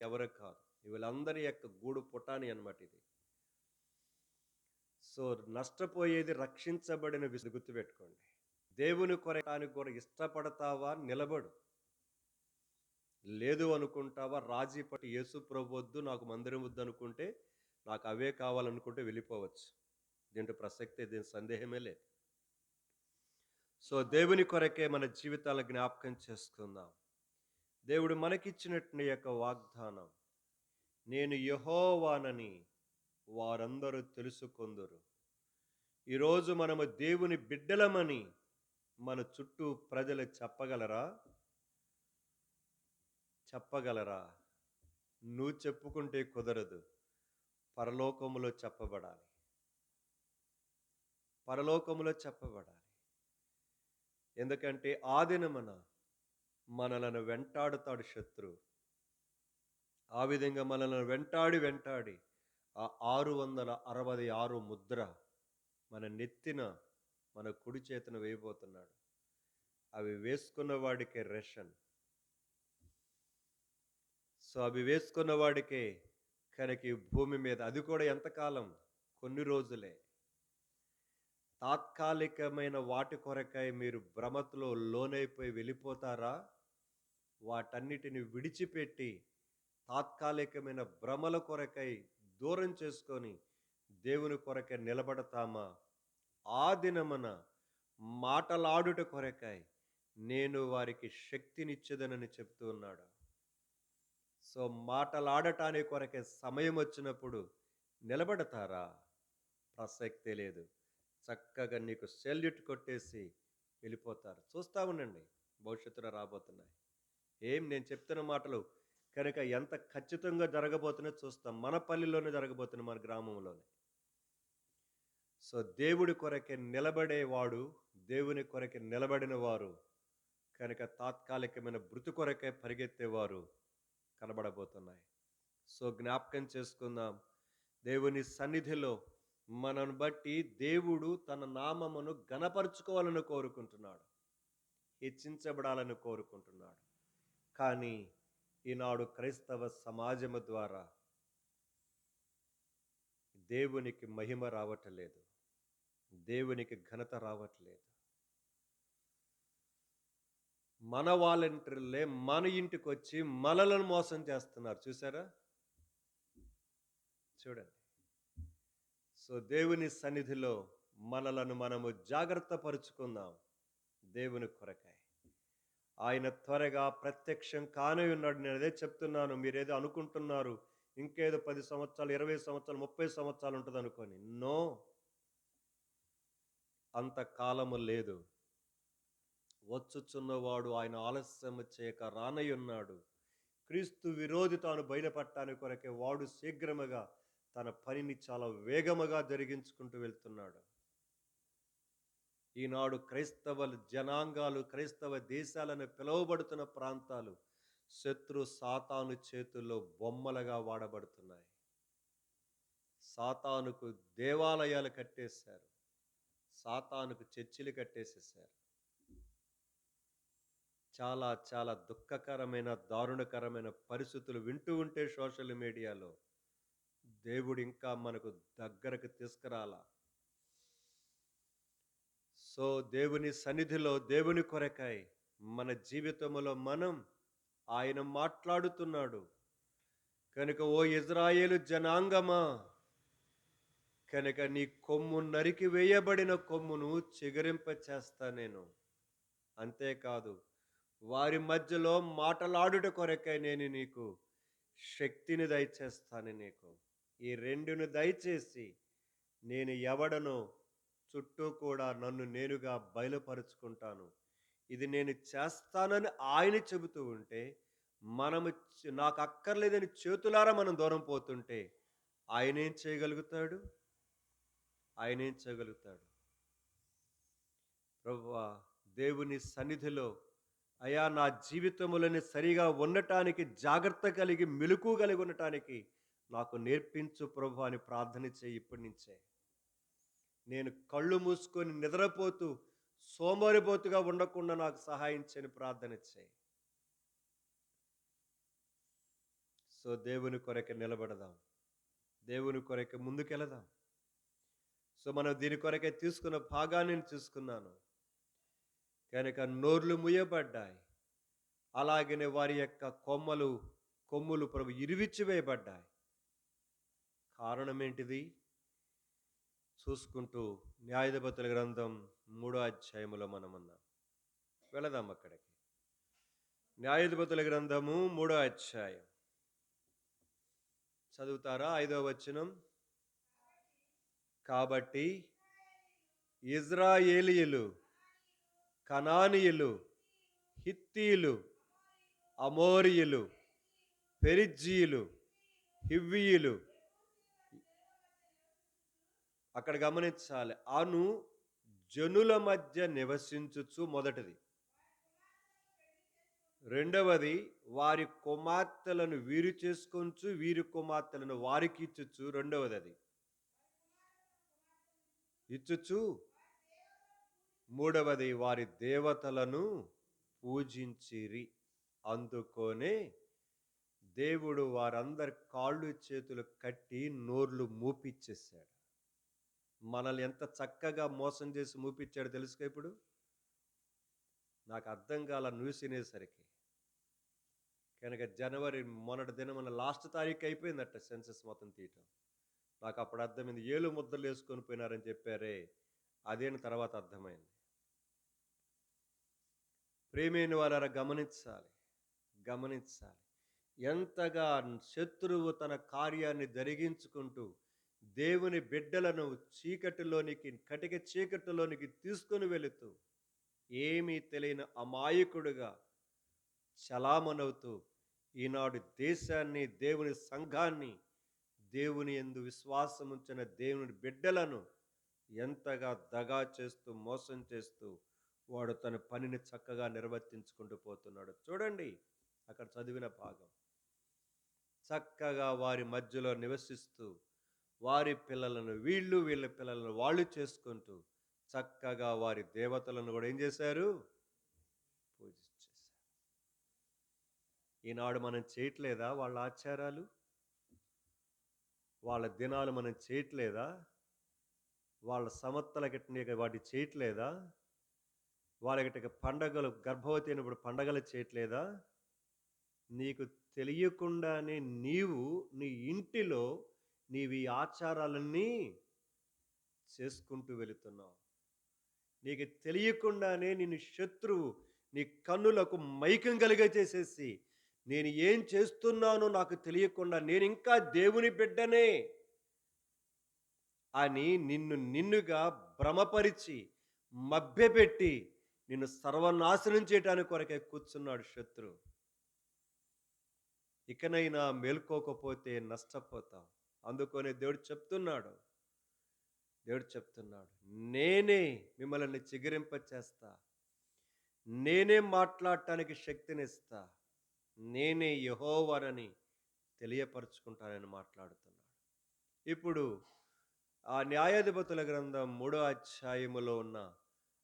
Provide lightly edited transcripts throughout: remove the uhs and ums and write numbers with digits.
ఎవరు కాదు. వీళ్ళందరి యొక్క గూడు పుటాని అన్నమాట ఇది. సో, నష్టపోయేది రక్షించబడిన గుర్తుపెట్టుకోండి. దేవుని కొరటానికి కూడా ఇష్టపడతావా? నిలబడు. లేదు అనుకుంటావా? రాజీ పడి యేసు ప్రభొద్దు, నాకు మందిరం వద్దనుకుంటే, నాకు అవే కావాలనుకుంటే వెళ్ళిపోవచ్చు. దీంట్లో ప్రసక్తే, దీని సందేహమే లేదు. సో, దేవుని కొరకే మన జీవితాలను జ్ఞాపకం చేసుకుందాం. దేవుడు మనకిచ్చినట్టు యొక్క వాగ్దానం, నేను యెహోవానని వారందరూ తెలుసుకొందురు. ఈరోజు మనము దేవుని బిడ్డలమని మన చుట్టూ ప్రజలు చెప్పగలరా? చెప్పగలరా? నువ్వు చెప్పుకుంటే కుదరదు. పరలోకములో చెప్పబడాలి. పరలోకములో చెప్పబడాలి. ఎందుకంటే ఆ దినమున మనలను వెంటాడుతాడు శత్రువు. ఆ విధంగా మనలను వెంటాడి ఆ 666 ముద్ర మన నెత్తిన, మన కుడి చేతిన వేయబోతున్నాడు. అవి వేసుకున్న వాడికే రెషన్. సో, అవి వేసుకున్న వాడికే కనుక ఈ భూమి మీద, అది కూడా ఎంతకాలం? కొన్ని రోజులే. తాత్కాలికమైన వాటి కొరకై మీరు భ్రమలో లోనైపోయి వెళ్ళిపోతారా? వాటన్నిటిని విడిచిపెట్టి తాత్కాలికమైన భ్రమల కొరకై దూరం చేసుకొని దేవుని కొరకై నిలబడతామా? ఆ దినమున మాటలాడుట కొరకై నేను వారికి శక్తినిచ్చేదనని చెప్తూ ఉన్నాడు. సో, మాటలాడటానికి కొరకే సమయం వచ్చినప్పుడు నిలబడతారా? ప్రసక్తే లేదు. చక్కగా నీకు సెల్యూట్ కొట్టేసి వెళ్ళిపోతారు. చూస్తా ఉండండి, భవిష్యత్తులో రాబోతున్నాయి. నేను చెప్తున్న మాటలు కనుక ఎంత ఖచ్చితంగా జరగబోతున్నాయో చూస్తాం. మన పల్లెల్లోనే జరగబోతున్నాయి, మన గ్రామంలోనే. సో, దేవుడి కొరకే నిలబడేవాడు, దేవుని కొరకే నిలబడిన వారు కనుక తాత్కాలికమైన భృతి కొరకే పరిగెత్తేవారు కనబడబోతున్నాయి. సో, జ్ఞాపకం చేసుకుందాం. దేవుని సన్నిధిలో మనను బట్టి దేవుడు తన నామమును ఘనపరుచుకోవాలని కోరుకుంటున్నాడు. హెచ్చించబడాలని కోరుకుంటున్నాడు. కానీ ఈనాడు క్రైస్తవ సమాజము ద్వారా దేవునికి మహిమ రావట్లేదు. దేవునికి ఘనత రావట్లేదు. మన వాలంటీర్లే మన ఇంటికొచ్చి మనలను మోసం చేస్తున్నారు. చూసారా? చూడండి. సో, దేవుని సన్నిధిలో మనలను మనము జాగ్రత్త పరుచుకుందాం దేవుని కొరకై. ఆయన త్వరగా ప్రత్యక్షం కానే ఉన్నాడు. నేను అదే చెప్తున్నాను. మీరేదో అనుకుంటున్నారు, ఇంకేదో 10 సంవత్సరాలు, 20 సంవత్సరాలు, 30 సంవత్సరాలు ఉంటదనుకోని. నో, అంత కాలము లేదు. వచ్చుచున్నవాడు ఆయన ఆలస్యము చేయక రానయ్యున్నాడు. క్రీస్తు విరోధి తాను బయలుపడటానికి కొరకే వాడు శీఘ్రముగా తన పనిని చాలా వేగముగా జరిగించుకుంటూ వెళ్తున్నాడు. ఈనాడు క్రైస్తవ జనాంగాలు, క్రైస్తవ దేశాలను పిలువబడుతున్న ప్రాంతాలు శత్రు సాతాను చేతుల్లో బొమ్మలుగా వాడబడుతున్నాయి. సాతానుకు దేవాలయాలు కట్టేశారు. సాతానుకు చర్చిలు కట్టేసేశారు. చాలా చాలా దుఃఖకరమైన, దారుణకరమైన పరిస్థితులు వింటూ ఉంటే సోషల్ మీడియాలో దేవుడు ఇంకా మనకు దగ్గరకు తీసుకురాలా. సో, దేవుని సన్నిధిలో దేవుని కొరకై మన జీవితంలో ఆయన మాట్లాడుతున్నాడు. కనుక ఓ ఇజ్రాయేలు జనాంగమా, కనుక నీ కొమ్ము నరికి వేయబడిన కొమ్మును చిగురింప చేస్తా నేను. అంతేకాదు, వారి మధ్యలో మాటలాడుట కొరకై నేను నీకు శక్తిని దయచేస్తాను నీకు. ఈ రెండును దయచేసి నేను ఎవడనో చుట్టూ కూడా నన్ను నేనుగా బయలుపరుచుకుంటాను. ఇది నేను చేస్తానని ఆయన చెబుతూ ఉంటే, మనము నాకు అక్కర్లేదని చేతులారా మనం దూరం పోతుంటే ఆయనేం చేయగలుగుతాడు? ఆయనేం చేయగలుగుతాడు? ప్రభువా, దేవుని సన్నిధిలో అయా నా జీవితములని సరిగా ఉండటానికి, జాగ్రత్త కలిగి మెలుకు కలిగి ఉండటానికి నాకు నేర్పించు ప్రభు అని ప్రార్థన చేయి ఇప్పటి నుంచే. నేను కళ్ళు మూసుకొని నిద్రపోతూ సోమరిపోతుగా ఉండకుండా నాకు సహాయం చేయని ప్రార్థన చేయి. సో, దేవుని కొరకు నిలబడదాం. దేవుని కొరకు ముందుకెళదాం. సో, మనం దీని కొరకే తీసుకున్న భాగాన్ని నేను చూసుకున్నాను. కనుక నోర్లు మూయబడ్డాయి. అలాగనే వారి యొక్క కొమ్ములు ప్రభు ఇరివిచ్చి వేయబడ్డాయి. కారణమేంటిది? చూసుకుంటూ న్యాయాధిపతుల గ్రంథం 3వ అధ్యాయములో మనమున్నాం. వెళదాం అక్కడికి. న్యాయాధిపతుల గ్రంథము 3వ అధ్యాయం. చదువుతారా? 5వ వచనం. కాబట్టి ఇజ్రాయేలీయులు, కనానీయులు, హిత్తీయులు, అమోరీయులు, పెరిజ్జీయులు, హివ్వీయులు, అక్కడ గమనించాలి. అను జనుల మధ్య నివసించుచు మొదటిది. రెండవది వారి కుమార్తెలను వీరు చేసుకొంచు, వీరి కుమార్తెలను వారికి ఇచ్చుచు రెండవది అది. ఇచ్చుచు మూడవది వారి దేవతలను పూజించిరి. అందుకోనే దేవుడు వారందరి కాళ్ళు చేతులు కట్టి నోర్లు మూపిచ్చేశాడు. మనల్ని ఎంత చక్కగా మోసం చేసి మూపిచ్చాడు తెలుసుగా ఇప్పుడు. నాకు అర్థం కాల న్యూస్ వినేసరికి. కనుక జనవరి మొన్నటి దినమున లాస్ట్ తారీఖు అయిపోయిందట సెన్సస్ మొత్తం తీయటం. నాకు అప్పుడు అర్థమైంది. ఏలు ముద్దలు వేసుకొని పోయినారని చెప్పారే, అదేని తర్వాత అర్థమైంది. ప్రేమైన వాళ్ళ గమనించాలి, గమనించాలి. ఎంతగా శత్రువు తన కార్యాన్ని జరిగించుకుంటూ దేవుని బిడ్డలను చీకటిలోనికి, కటిక చీకటిలోనికి తీసుకుని వెళుతూ ఏమీ తెలియని అమాయకుడుగా చలామణవుతూ ఈనాడు దేశాన్ని, దేవుని సంఘాన్ని, దేవుని యందు విశ్వాసం ఉంచిన దేవుని బిడ్డలను ఎంతగా దగా చేస్తూ, మోసం చేస్తూ వాడు తన పనిని చక్కగా నిర్వర్తించుకుంటూ పోతున్నాడు. చూడండి అక్కడ చదివిన భాగం. చక్కగా వారి మధ్యలో నివసిస్తూ వారి పిల్లలను వీళ్ళు, వీళ్ళ పిల్లలను వాళ్ళు చేసుకుంటూ చక్కగా వారి దేవతలను కూడా ఏం చేశారు? పూజించేశారు. ఈనాడు మనం చేయట్లేదా వాళ్ళ ఆచారాలు? వాళ్ళ దినాలు మనం చేయట్లేదా? వాళ్ళ సమత్తల గిట్ట వాటి చేయట్లేదా? వాళ్ళకి పండగలు, గర్భవతి అయినప్పుడు పండగలు చేయట్లేదా? నీకు తెలియకుండానే నీవు నీ ఇంటిలో నీవి ఆచారాలన్నీ చేసుకుంటూ వెళుతున్నావు. నీకు తెలియకుండానే నిన్ను శత్రువు నీ కన్నులకు మైకం కలిగ చేసేసి, నేను ఏం చేస్తున్నానో నాకు తెలియకుండా నేను ఇంకా దేవుని బిడ్డనే అని నిన్నుగా భ్రమపరిచి మభ్యపెట్టి నిన్ను సర్వనాశనం చేయడానికి కొరకే కూర్చున్నాడు శత్రువు. ఇకనైనా మేల్కోకపోతే నష్టపోతావు. అందుకనే దేవుడు చెప్తున్నాడు, నేనే మిమ్మల్ని చిగురింప చేస్తా, నేనే మాట్లాడటానికి శక్తినిస్తా, నేనే యెహోవానని తెలియపరుచుకుంటానని మాట్లాడుతున్నాడు. ఇప్పుడు ఆ న్యాయాధిపతుల గ్రంథం 3వ అధ్యాయములో ఉన్న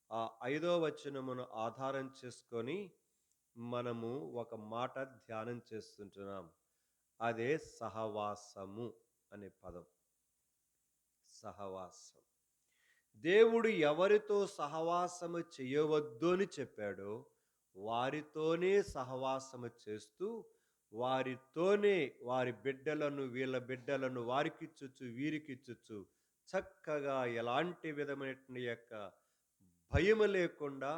ఆ 5వ వచనమును ఆధారం చేసుకొని మనము ఒక మాట ధ్యానం చేస్తుంటున్నాం. అదే సహవాసము అనే పదం. సహవాసం. దేవుడు ఎవరితో సహవాసము చేయవద్దు అని చెప్పాడో వారితోనే సహవాసము చేస్తూ, వారితోనే వారి బిడ్డలను, వీళ్ళ బిడ్డలను వారికిచ్చుచు, వీరికిచ్చుచు చక్కగా ఎలాంటి విధమైన యొక్క భయము లేకుండా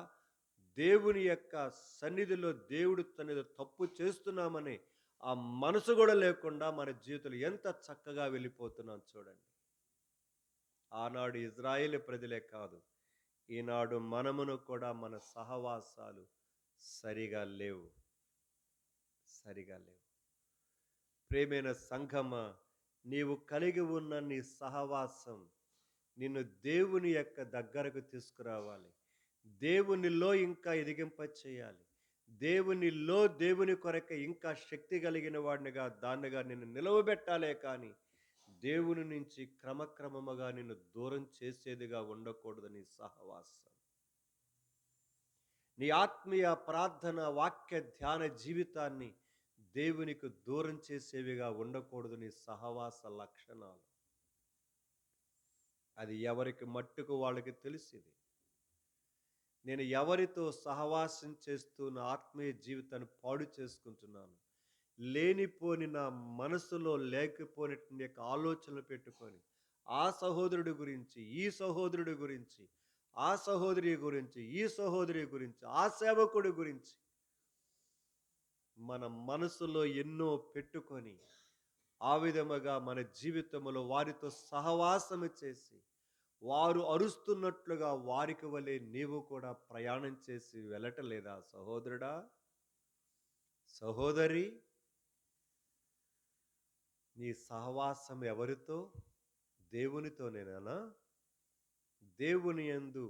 దేవుని యొక్క సన్నిధిలో, దేవుడు సన్నిధిలో తప్పు చేస్తున్నామని ఆ మనసు కూడా లేకుండా మన జీవితంలో ఎంత చక్కగా వెళ్ళిపోతున్నాం చూడండి. ఆనాడు ఇజ్రాయేలు ప్రజలే కాదు, ఈనాడు మనమును కూడా మన సహవాసాలు సరిగా లేవు. ప్రేమైన సంఘమా, నీవు కలిగి ఉన్న నీ సహవాసం నిన్ను దేవుని యొక్క దగ్గరకు తీసుకురావాలి. దేవునిలో ఇంకా ఎదిగింప చేయాలి. దేవునిలో దేవుని కొరకు ఇంకా శక్తి కలిగిన వాడినిగా, దాన్నిగా నిన్ను నిలవబెట్టాలే కానీ దేవుని నుంచి క్రమక్రమముగా నిన్ను దూరం చేసేదిగా ఉండకూడదు నీ సహవాసం. నీ ఆత్మీయ ప్రార్థన, వాక్య ధ్యాన జీవితాన్ని దేవునికి దూరం చేసేవిగా ఉండకూడదు నీ సహవాస లక్షణాలు. అది ఎవరికి మట్టుకు వాళ్ళకి తెలిసిది. నేను ఎవరితో సహవాసం చేస్తూ నా ఆత్మీయ జీవితాన్ని పాడు చేసుకుంటున్నాను. లేనిపోని నా మనసులో లేకపోయినటువంటి యొక్క ఆలోచనలు పెట్టుకొని, ఆ సహోదరుడి గురించి, ఈ సహోదరుడి గురించి, ఆ సహోదరి గురించి, ఈ సహోదరి గురించి, ఆ సేవకుడి గురించి మన మనసులో ఎన్నో పెట్టుకొని, ఆ విధముగా మన జీవితంలో వారితో సహవాసము చేసి, వారు అరుస్తున్నట్లుగా వారికి వలె నీవు కూడా ప్రయాణం చేసి వెళ్ళటలేదా సహోదరుడా? సహోదరి, నీ సహవాసం ఎవరితో? దేవునితోనేనా? దేవుని యందు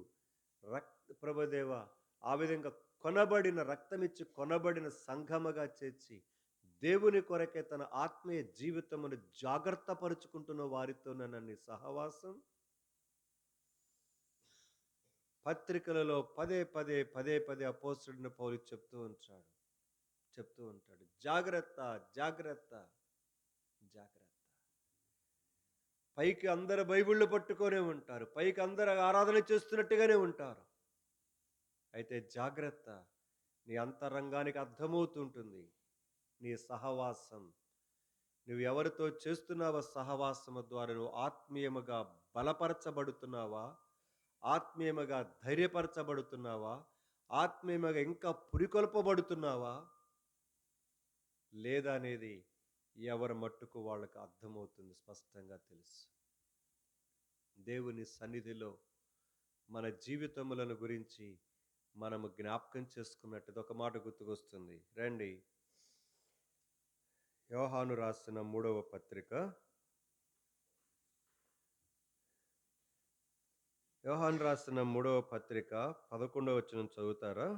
ప్రభుదేవా, ఆ విధంగా కొనబడిన రక్తమిచ్చి కొనబడిన సంఘముగా చేర్చి దేవుని కొరకే తన ఆత్మీయ జీవితమును జాగ్రత్త పరుచుకుంటున్న వారితోనేనా నీ సహవాసం? పత్రికలలో పదే పదే పదే పదే అపోస్తలుడైన పౌలు చెప్తూ ఉంటాడు జాగ్రత్త, జాగ్రత్త, జాగ్రత్త. పైకి అందరు బైబిళ్ళు పట్టుకొనే ఉంటారు, పైకి అందరు ఆరాధన చేస్తున్నట్టుగానే ఉంటారు. అయితే జాగ్రత్త, నీ అంతరంగానికి అర్థమవుతుంటుంది నీ సహవాసం. నువ్వు ఎవరితో చేస్తున్నావా సహవాసము ద్వారా నువ్వు ఆత్మీయముగా బలపరచబడుతున్నావా? ఆత్మీయముగా ధైర్యపరచబడుతున్నావా? ఆత్మీయముగా ఇంకా పురికొల్పబడుతున్నావా? లేదా అనేది ఎవరి మట్టుకు వాళ్ళకి అర్థమవుతుంది, స్పష్టంగా తెలుసు. దేవుని సన్నిధిలో మన జీవితములను గురించి మనము జ్ఞాపకం చేసుకున్నట్టు ఒక మాట గుర్తుకొస్తుంది. రండి, యోహాను రాసిన 3వ పత్రిక, యోహాను రాసిన 3వ పత్రిక 11వ వచనం చదువుతారా?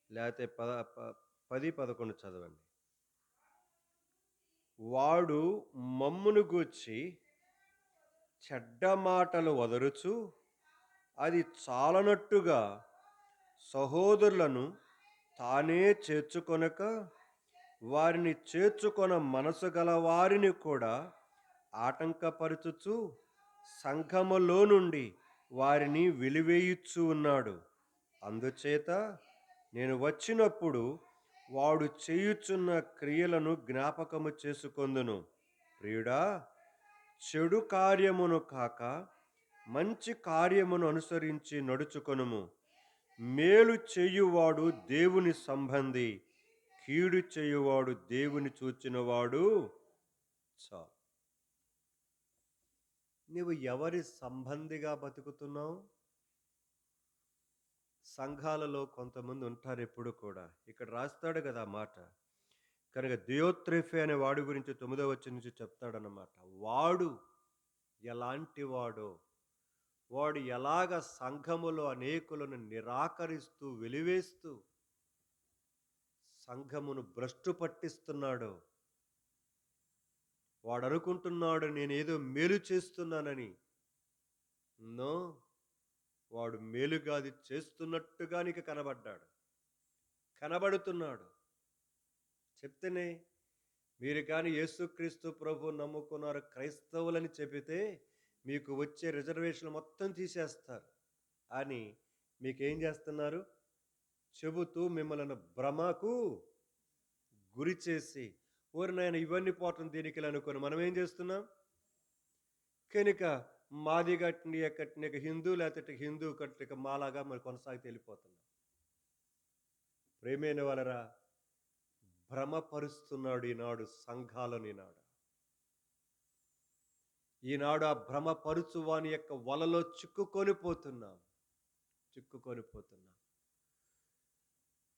లేకపోతే 10, 11 చదవండి. వాడు మమ్మును గూర్చి చెడ్డ మాటలు వదరుచు అది చాలనట్టుగా సహోదరులను తానే చేర్చుకొనక వారిని చేర్చుకొన మనసు గల వారిని కూడా ఆటంకపరచుచు సంఘములో నుండి వారిని వెలివేయుచు ఉన్నాడు. అందుచేత నేను వచ్చినప్పుడు వాడు చేయుచున్న క్రియలను జ్ఞాపకము చేసుకొందును. ప్రియుడా, చెడు కార్యమును కాక మంచి కార్యమును అనుసరించి నడుచుకొనుము. మేలు చేయువాడు దేవుని సంబంధి, కీడు చేయువాడు దేవుని చూచినవాడు చాలు. నీవు ఎవరి సంబంధిగా బతుకుతున్నావు? సంఘాలలో కొంతమంది ఉంటారు ఎప్పుడు కూడా. ఇక్కడ రాస్తాడు కదా మాట. కనుక దియోత్రెఫే అనే వాడి గురించి 9వ వచనం నుంచి చెప్తాడన్నమాట. వాడు ఎలాంటి వాడో, వాడు ఎలాగ సంఘములో అనేకులను నిరాకరిస్తూ వెలివేస్తూ సంఘమును భ్రష్టు పట్టిస్తున్నాడో, వాడు అనుకుంటున్నాడు నేనేదో మేలు చేస్తున్నానని. నో, వాడు మేలుగాది చేస్తున్నట్టుగా నీకు కనబడుతున్నాడు. చెప్తేనే మీరు కానీ యేసుక్రీస్తు ప్రభు నమ్ముకున్నారు క్రైస్తవులని చెబితే మీకు వచ్చే రిజర్వేషన్లు మొత్తం తీసేస్తారు అని మీకేం చేస్తున్నారు? చెబుతూ మిమ్మల్ని భ్రమకు గురి చేసి, ఓరి నాయన ఇవన్నీ పోవటం దీనికి అనుకొని మనం ఏం చేస్తున్నాం? కనుక మాది కట్టిన హిందూ, లేకపోతే హిందూ కట్టిన మాలాగా మరి కొనసాగితే వెళ్ళిపోతున్నాం. ప్రేమైన వాళ్ళరా, భ్రమపరుస్తున్నాడు ఈనాడు సంఘాలను. ఈనాడు ఆ భ్రమపరుచు వాని యొక్క వలలో చిక్కుకొని పోతున్నాం.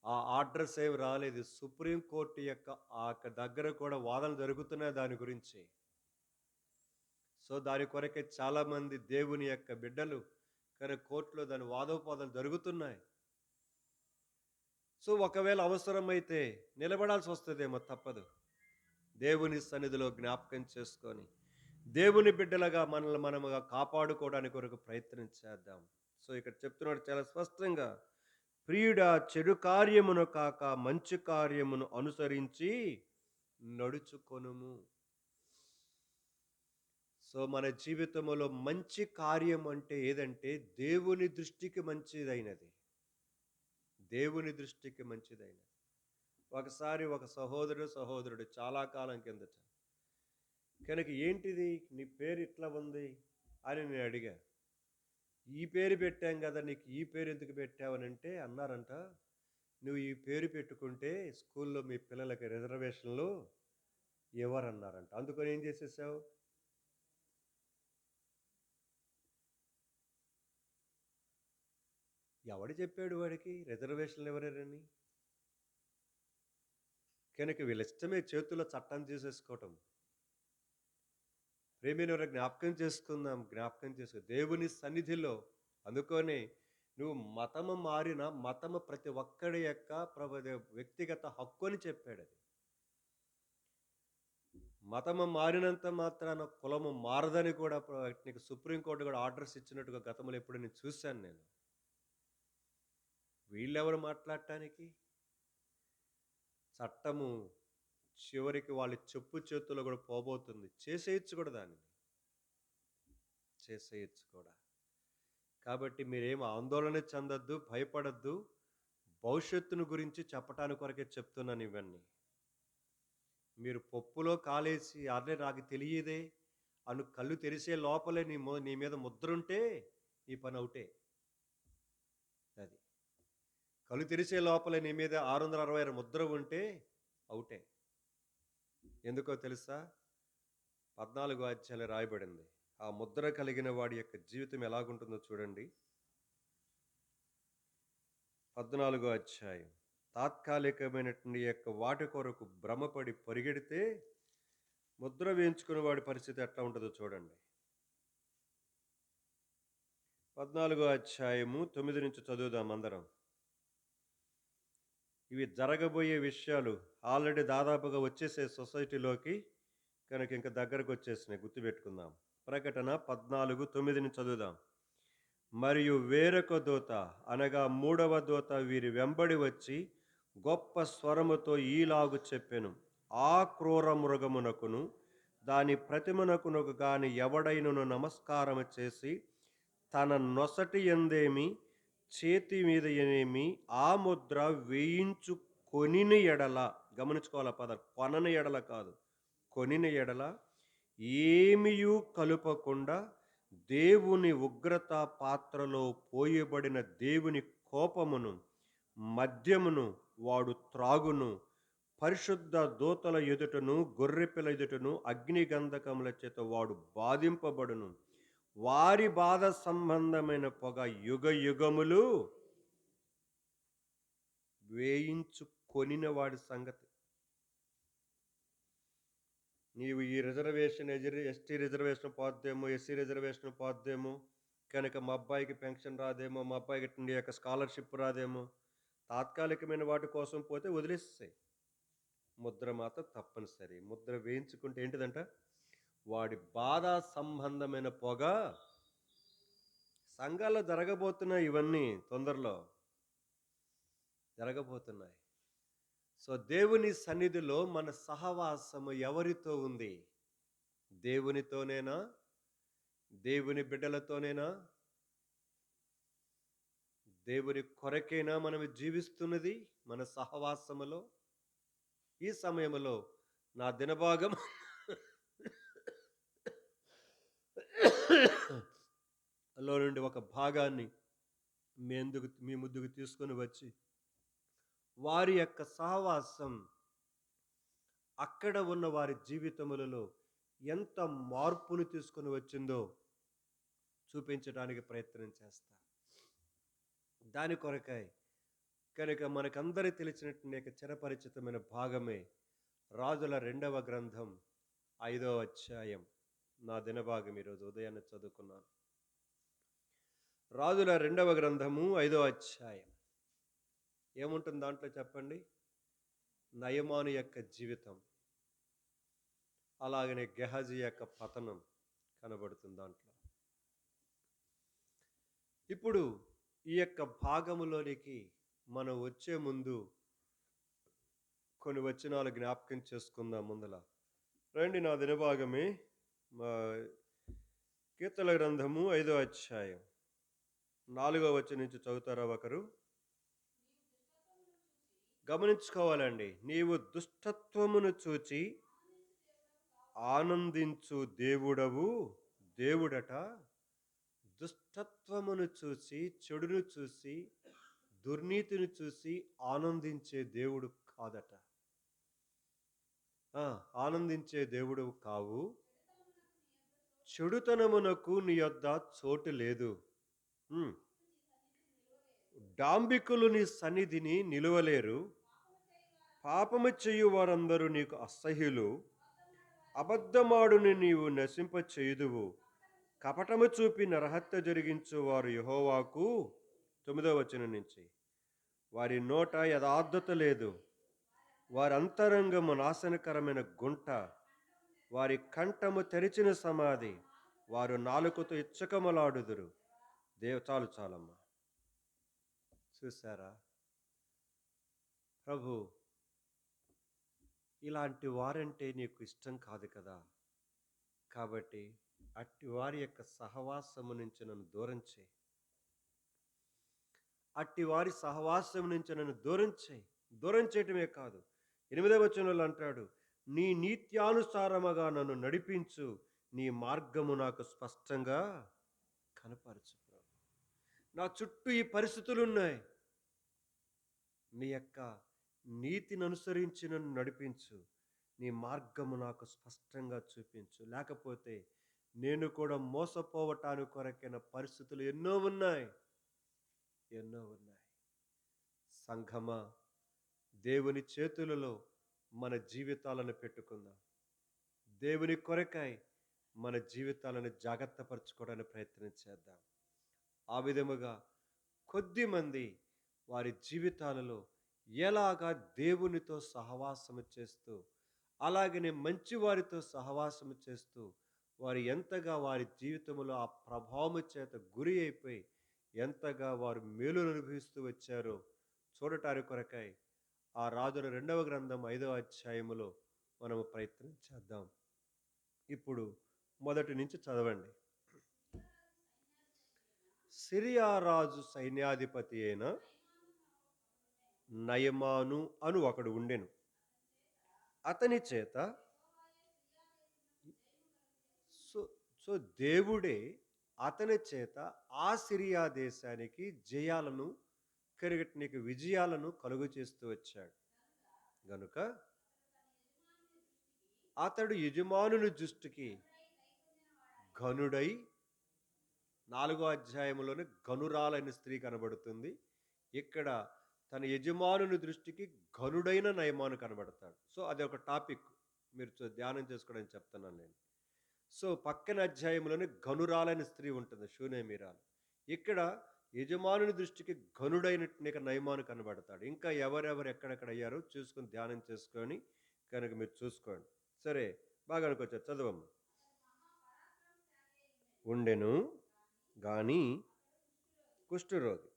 ఆ ఆర్డర్స్ ఏమి రాలేదు. సుప్రీంకోర్టు యొక్క ఆ దగ్గర కూడా వాదనలు జరుగుతున్నాయి దాని గురించి. సో దాని కొరకే చాలామంది దేవుని యొక్క బిడ్డలు కానీ కోర్టులో దాని వాదోపాదాలు జరుగుతున్నాయి. సో ఒకవేళ అవసరమైతే నిలబడాల్సి వస్తుందేమో, తప్పదు. దేవుని సన్నిధిలో జ్ఞాపకం చేసుకొని దేవుని బిడ్డలుగా మనల్ని మనముగా కాపాడుకోవడానికి కొరకు ప్రయత్నం చేద్దాం. సో ఇక్కడ చెప్తున్నాడు చాలా స్పష్టంగా, ప్రియుడా, చెడు కార్యమును కాక మంచి కార్యమును అనుసరించి నడుచుకొనుము. సో, మన జీవితంలో మంచి కార్యం అంటే ఏదంటే దేవుని దృష్టికి మంచిదైనది. దేవుని దృష్టికి మంచిదైనది. ఒకసారి ఒక సహోదరుడు చాలా కాలం కిందట కనుక ఏంటిది నీ పేరు ఇట్లా ఉంది అని నేను అడిగా. ఈ పేరు పెట్టాం కదా, నీకు ఈ పేరు ఎందుకు పెట్టావనంటే అన్నారంట, నువ్వు ఈ పేరు పెట్టుకుంటే స్కూల్లో మీ పిల్లలకి రిజర్వేషన్లు ఇవ్వరన్నారంట. అందుకని ఏం చేసేసావు? ఎవడు చెప్పాడు వాడికి రిజర్వేషన్లు ఎవరని? కనుక వీళ్ళ ఇష్టమే చేతుల్లో చట్టం చేసేసుకోవటం. ప్రేమైనవారు జ్ఞాపకం చేసుకో దేవుని సన్నిధిలో. అందుకని నువ్వు మతము మారిన మతము ప్రతి ఒక్కడి యొక్క వ్యక్తిగత హక్కు అని చెప్పాడు అది. మతము మారినంత మాత్రాన కులము మారదని కూడా నీకు సుప్రీంకోర్టు కూడా ఆర్డర్స్ ఇచ్చినట్టుగా గతంలో ఎప్పుడు నేను చూశాను నేను. వీళ్ళెవరు మాట్లాడటానికి? చట్టము చివరికి వాళ్ళ చెప్పు చేతుల్లో కూడా పోబోతుంది. చేసేయచ్చు కూడా దాన్ని. చేసేయచ్చు కూడా. కాబట్టి మీరేం ఆందోళన చెందొద్దు, భయపడొద్దు. భవిష్యత్తును గురించి చెప్పటానికి కొరకే చెప్తున్నాను ఇవన్నీ. మీరు పప్పులో కాలేసి అర్రె నాకు తెలియదే అను కళ్ళు తెరిసే లోపలే నీ మీద ముద్రుంటే ఈ పని అవుటే. అది. కళ్ళు తెరిసే లోపలే నీ మీద 666 ముద్ర ఉంటే అవుటే. ఎందుకో తెలుసా? 14 అధ్యాయంలో రాయబడింది. ఆ ముద్ర కలిగిన వాడి యొక్క జీవితం ఎలాగుంటుందో చూడండి. 14 అధ్యాయం. తాత్కాలికమైనటువంటి యొక్క వాటి కొరకు భ్రమపడి పరిగెడితే ముద్ర వేయించుకున్న వాడి పరిస్థితి ఎట్లా ఉంటుందో చూడండి. 14 అధ్యాయము 9 నుంచి చదువుదాం అందరం. ఇవి జరగబోయే విషయాలు ఆల్రెడీ దాదాపుగా వచ్చేసే సొసైటీలోకి. కనుక ఇంకా దగ్గరకు వచ్చేసినాయి, గుర్తుపెట్టుకుందాం. ప్రకటన 14:9 నుంచి చదువుదాం. మరియు వేరొక దూత అనగా మూడవ దూత వీరి వెంబడి వచ్చి గొప్ప స్వరముతో ఈలాగు చెప్పెను, ఆ క్రూర మృగమునకును దాని ప్రతిమనకును గాని ఎవడైనను నమస్కారము చేసి తన నొసటి ఎందేమి చేతి మీద ఏమి ఆ ముద్ర వేయించు కొనిన ఎడల, గమనించుకోవాల పద, కొనని ఎడల కాదు, కొనిన ఎడల ఏమియు కలుపకుండా దేవుని ఉగ్రత పాత్రలో పోయబడిన దేవుని కోపమును మద్యమును వాడు త్రాగును. పరిశుద్ధ దూతల ఎదుటను గొర్రెపిల్ల ఎదుటను అగ్నిగంధకముల చేత వాడు బాధింపబడును. వారి బాధ సంబంధమైన పొగ యుగ యుగములు వేయించుకొనిన వాడి సంగతి. నీవు ఈ రిజర్వేషన్, ఎస్టీ రిజర్వేషన్ పోద్దేమో, ఎస్సీ రిజర్వేషన్ పోద్దేమో, కనుక మా అబ్బాయికి పెన్షన్ రాదేమో, మా అబ్బాయికి ఇండియా యొక్క స్కాలర్షిప్ రాదేమో, తాత్కాలికమైన వాటి కోసం పోతే వదిలేస్తాయి. ముద్ర మాత్రం తప్పనిసరి. ముద్ర వేయించుకుంటే ఏంటిదంట? వాడి బాధ సంబంధమైన పొగ. సంఘాల్లో జరగబోతున్నాయి ఇవన్నీ, తొందరలో జరగబోతున్నాయి. సో దేవుని సన్నిధిలో మన సహవాసము ఎవరితో ఉంది? దేవునితోనేనా? దేవుని బిడ్డలతోనేనా? దేవుని కొరకేనా మనం జీవిస్తున్నది మన సహవాసములో? ఈ సమయంలో నా దినభాగం లో నుండి ఒక భాగాన్ని మీ ముందుకు తీసుకొని వచ్చి వారి యొక్క సహవాసం అక్కడ ఉన్న వారి జీవితములలో ఎంత మార్పును తీసుకొని వచ్చిందో చూపించడానికి ప్రయత్నం చేస్తా. దాని కొరకై కనుక మనకందరి తెలిసినటువంటి చిరపరిచితమైన భాగమే రాజుల 2వ గ్రంథం 5వ అధ్యాయం. నా దినభాగం ఈరోజు ఉదయాన్నే చదువుకున్నాను. రాజుల 2వ గ్రంథము 5వ అధ్యాయం. ఏముంటుంది దాంట్లో చెప్పండి? నయమాను యొక్క జీవితం, అలాగనే గెహజీ యొక్క పతనం కనబడుతుంది దాంట్లో. ఇప్పుడు ఈ యొక్క భాగములోనికి మనం వచ్చే ముందు కొన్ని వచనాలు జ్ఞాపకం చేసుకుందాం ముందల. రండి నా దినభాగమే. మా కీర్తన గ్రంథము 5వ అధ్యాయం 4వ వచనం నుంచి చదువుతారా ఒకరు? గమనించుకోవాలండి. నీవు దుష్టత్వమును చూచి ఆనందించు దేవుడవు, దేవుడట దుష్టత్వమును చూసి, చెడును చూసి, దుర్నీతిని చూసి ఆనందించే దేవుడు కాదట. ఆనందించే దేవుడు కావు. చెడుతనమునకు నీ యొద్ద చోటు లేదు. డాంబికులు నీ సన్నిధిని నిలువలేరు. పాపము చేయు వారందరూ నీకు అసహ్యులు. అబద్ధమాడుని నీవు నశింప చేయుదువు. కపటము చూపి నరహత్య జరిగించు వారు యెహోవాకు 9వ వచనం నుంచి వారి నోట యథార్థత లేదు. వారి అంతరంగము నాశనకరమైన గుంట. వారి కంఠము తెరిచిన సమాధి. వారు నాలుకతో ఇచ్చకములాడుదురు. చాలమ్మా. చూసారా ప్రభు, ఇలాంటి వారంటే నీకు ఇష్టం కాదు కదా. కాబట్టి అట్టి వారి యొక్క సహవాసము నుంచి నన్ను దూరం చేయి. అట్టి వారి సహవాసం నుంచి నన్ను దూరం చేయి. దూరం చేయటమే కాదు, 8వ వచనంలో అంటాడు, నీ నీత్యానుసారముగా నన్ను నడిపించు, నీ మార్గము నాకు స్పష్టంగా కనపరచు. నా చుట్టూ ఈ పరిస్థితులు ఉన్నాయి. నీ యొక్క నీతిని అనుసరించి నన్ను నడిపించు, నీ మార్గము నాకు స్పష్టంగా చూపించు. లేకపోతే నేను కూడా మోసపోవటానికి కొరకైన పరిస్థితులు ఎన్నో ఉన్నాయి. సంఘమా, దేవుని చేతులలో మన జీవితాలను పెట్టుకుందాం. దేవుని కొరకై మన జీవితాలను జాగ్రత్త పరచుకోవడానికి ప్రయత్నం చేద్దాం. ఆ విధముగా కొద్ది మంది వారి జీవితాలలో ఎలాగా దేవునితో సహవాసము చేస్తూ, అలాగనే మంచి వారితో సహవాసము చేస్తూ, వారు ఎంతగా వారి జీవితంలో ఆ ప్రభావము చేత గురి అయిపోయి ఎంతగా వారు మేలును అనుభవిస్తూ వచ్చారో చూడటానికి కొరకై ఆ రాజుల 2వ గ్రంథం 5వ అధ్యాయములో మనము ప్రయత్నం చేద్దాం. ఇప్పుడు మొదటి నుంచి చదవండి. సిరియా రాజు సైన్యాధిపతి అయిన నయమాను అను ఒకడు ఉండెను. అతని చేత సో దేవుడే అతని చేత ఆ సిరియా దేశానికి జయాలను కరిగట్నికి విజయాలను కలుగు చేస్తూ వచ్చాడు. గనుక అతడు యజమానుని దృష్టికి ఘనుడై, 4వ అధ్యాయంలోనే ఘనురాలైన స్త్రీ కనబడుతుంది. ఇక్కడ తన యజమానుని దృష్టికి ఘనుడైన నయమాను కనబడతాడు. సో అది ఒక టాపిక్, మీరు ధ్యానం చేసుకోవడానికి చెప్తున్నాను నేను. సో పక్కన అధ్యాయంలోనే ఘనురాలైన స్త్రీ ఉంటుంది, షూనేమీరాలు. ఇక్కడ యజమానుని దృష్టికి ఘనుడైన నయమాను కనబడతాడు. ఇంకా ఎవరెవరు ఎక్కడెక్కడ అయ్యారో చూసుకొని ధ్యానం చేసుకొని కనుక మీరు చూసుకోండి. సరే, బాగా అనుకోవచ్చు. చదవమ్మ. ఉండెను గాని కుష్ఠరోగి.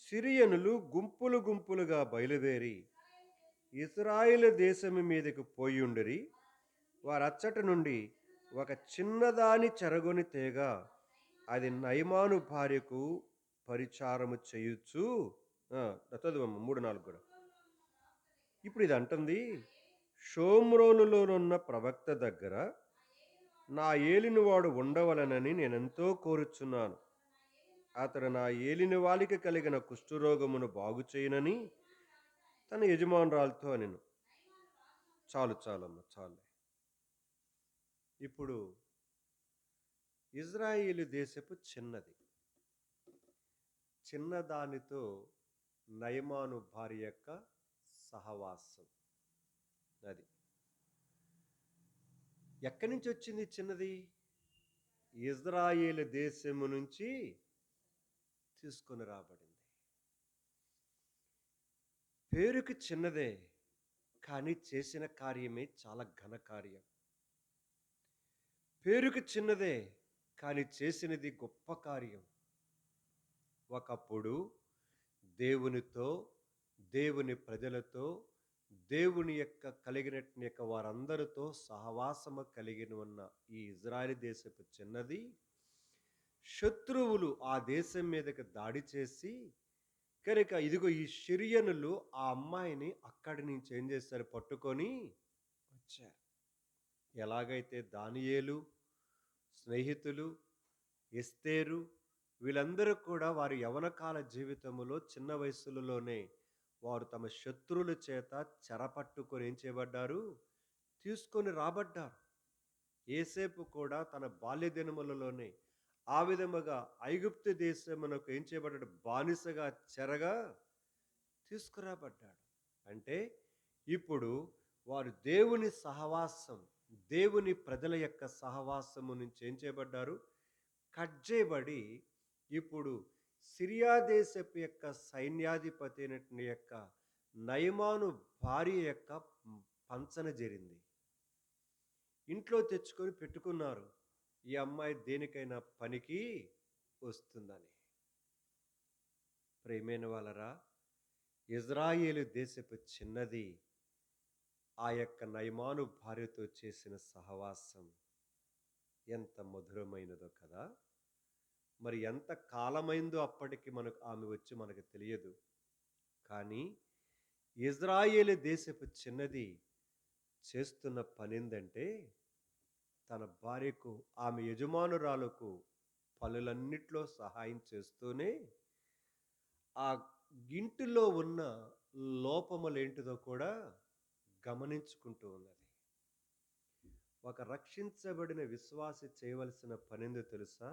సిరియనులు గుంపులు గుంపులుగా బయలుదేరి ఇశ్రాయేలు దేశము మీదకు పోయుండిరి. వారచ్చట నుండి ఒక చిన్నదాని చెరగొని తేగ అది నయమాను భార్యకు పరిచారము చేయొచ్చు. చదువమ్మ 3-4 కూడా. ఇప్పుడు ఇది అంటుంది, షోమ్రోనులోనున్న ప్రవక్త దగ్గర నా ఏలినవాడు ఉండవలనని నేనెంతో కోరుచున్నాను. అతడు నా ఏలిన వాలికి కలిగిన కుష్ఠరోగమును బాగు చేయనని తన యజమానురాలతో అనెను. చాలమ్మ, చాలు. ఇప్పుడు ఇజ్రాయేలు దేశపు చిన్నదానితో నయమాను భార్య యొక్క సహవాసం. అది ఎక్కడి నుంచి వచ్చింది చిన్నది? ఇజ్రాయేలు దేశము నుంచి తీసుకొని రాబడింది. పేరుకి చిన్నదే, కానీ చేసిన కార్యమే చాలా ఘనకార్యం. పేరుకి చిన్నదే, కానీ చేసినది గొప్ప కార్యం. ఒకప్పుడు దేవునితో, దేవుని ప్రజలతో, దేవుని యొక్క కలిగినటువంటి యొక్క వారందరితో సహవాసము కలిగిన ఉన్న ఈ ఇజ్రాయెల్ దేశపు చిన్నది శత్రువులు ఆ దేశం మీదకి దాడి చేసి కనుక ఇదిగో ఈ షిరియనులు ఆ అమ్మాయిని అక్కడి నుంచి ఏం చేశారు, పట్టుకొని వచ్చారు. ఎలాగైతే దానియేలు స్నేహితులు, ఎస్తేరు వీళ్ళందరూ కూడా వారి యవ్వనకాల జీవితములో చిన్న వయస్సులలోనే వారు తమ శత్రువుల చేత చెరపట్టుకొని ఏం చేయబడ్డారు, తీసుకొని రాబడ్డారు. యేసేపు కూడా తన బాల్య దినములలోనే ఆ విధముగా ఐగుప్తు దేశమునకు ఏం చేయబడ్డాడు, బానిసగా చెరగా తీసుకురాబడ్డాడు. అంటే ఇప్పుడు వారు దేవుని సహవాసం, దేవుని ప్రజల యొక్క సహవాసము నుంచి ఏం చేయబడ్డారు, కట్ చేయబడి ఇప్పుడు సిరియా దేశపు యొక్క సైన్యాధిపతి అయినటువంటి యొక్క నయమాను భార్య యొక్క పంచన జరిగింది. ఇంట్లో తెచ్చుకొని పెట్టుకున్నారు. ఈ అమ్మాయి దేనికైనా పనికి వస్తుందని. ప్రియమైన వాళ్ళరా, ఇజ్రాయేలు దేశపు చిన్నది ఆ యొక్క నయమాను భార్యతో చేసిన సహవాసం ఎంత మధురమైనదో కదా. మరి ఎంత కాలమైందో అప్పటికి మనకు ఆమె వచ్చి మనకు తెలియదు. కానీ ఇజ్రాయేలు దేశపు చిన్నది చేస్తున్న పనేందంటే తన భార్యకు, ఆమె యజమానురాలకు పనులన్నిట్లో సహాయం చేస్తూనే ఆ ఇంటిలో ఉన్న లోపములేంటిదో కూడా గమనించుకుంటూ ఉన్నది. ఒక రక్షించబడిన విశ్వాసి చేయవలసిన పనేందో తెలుసా?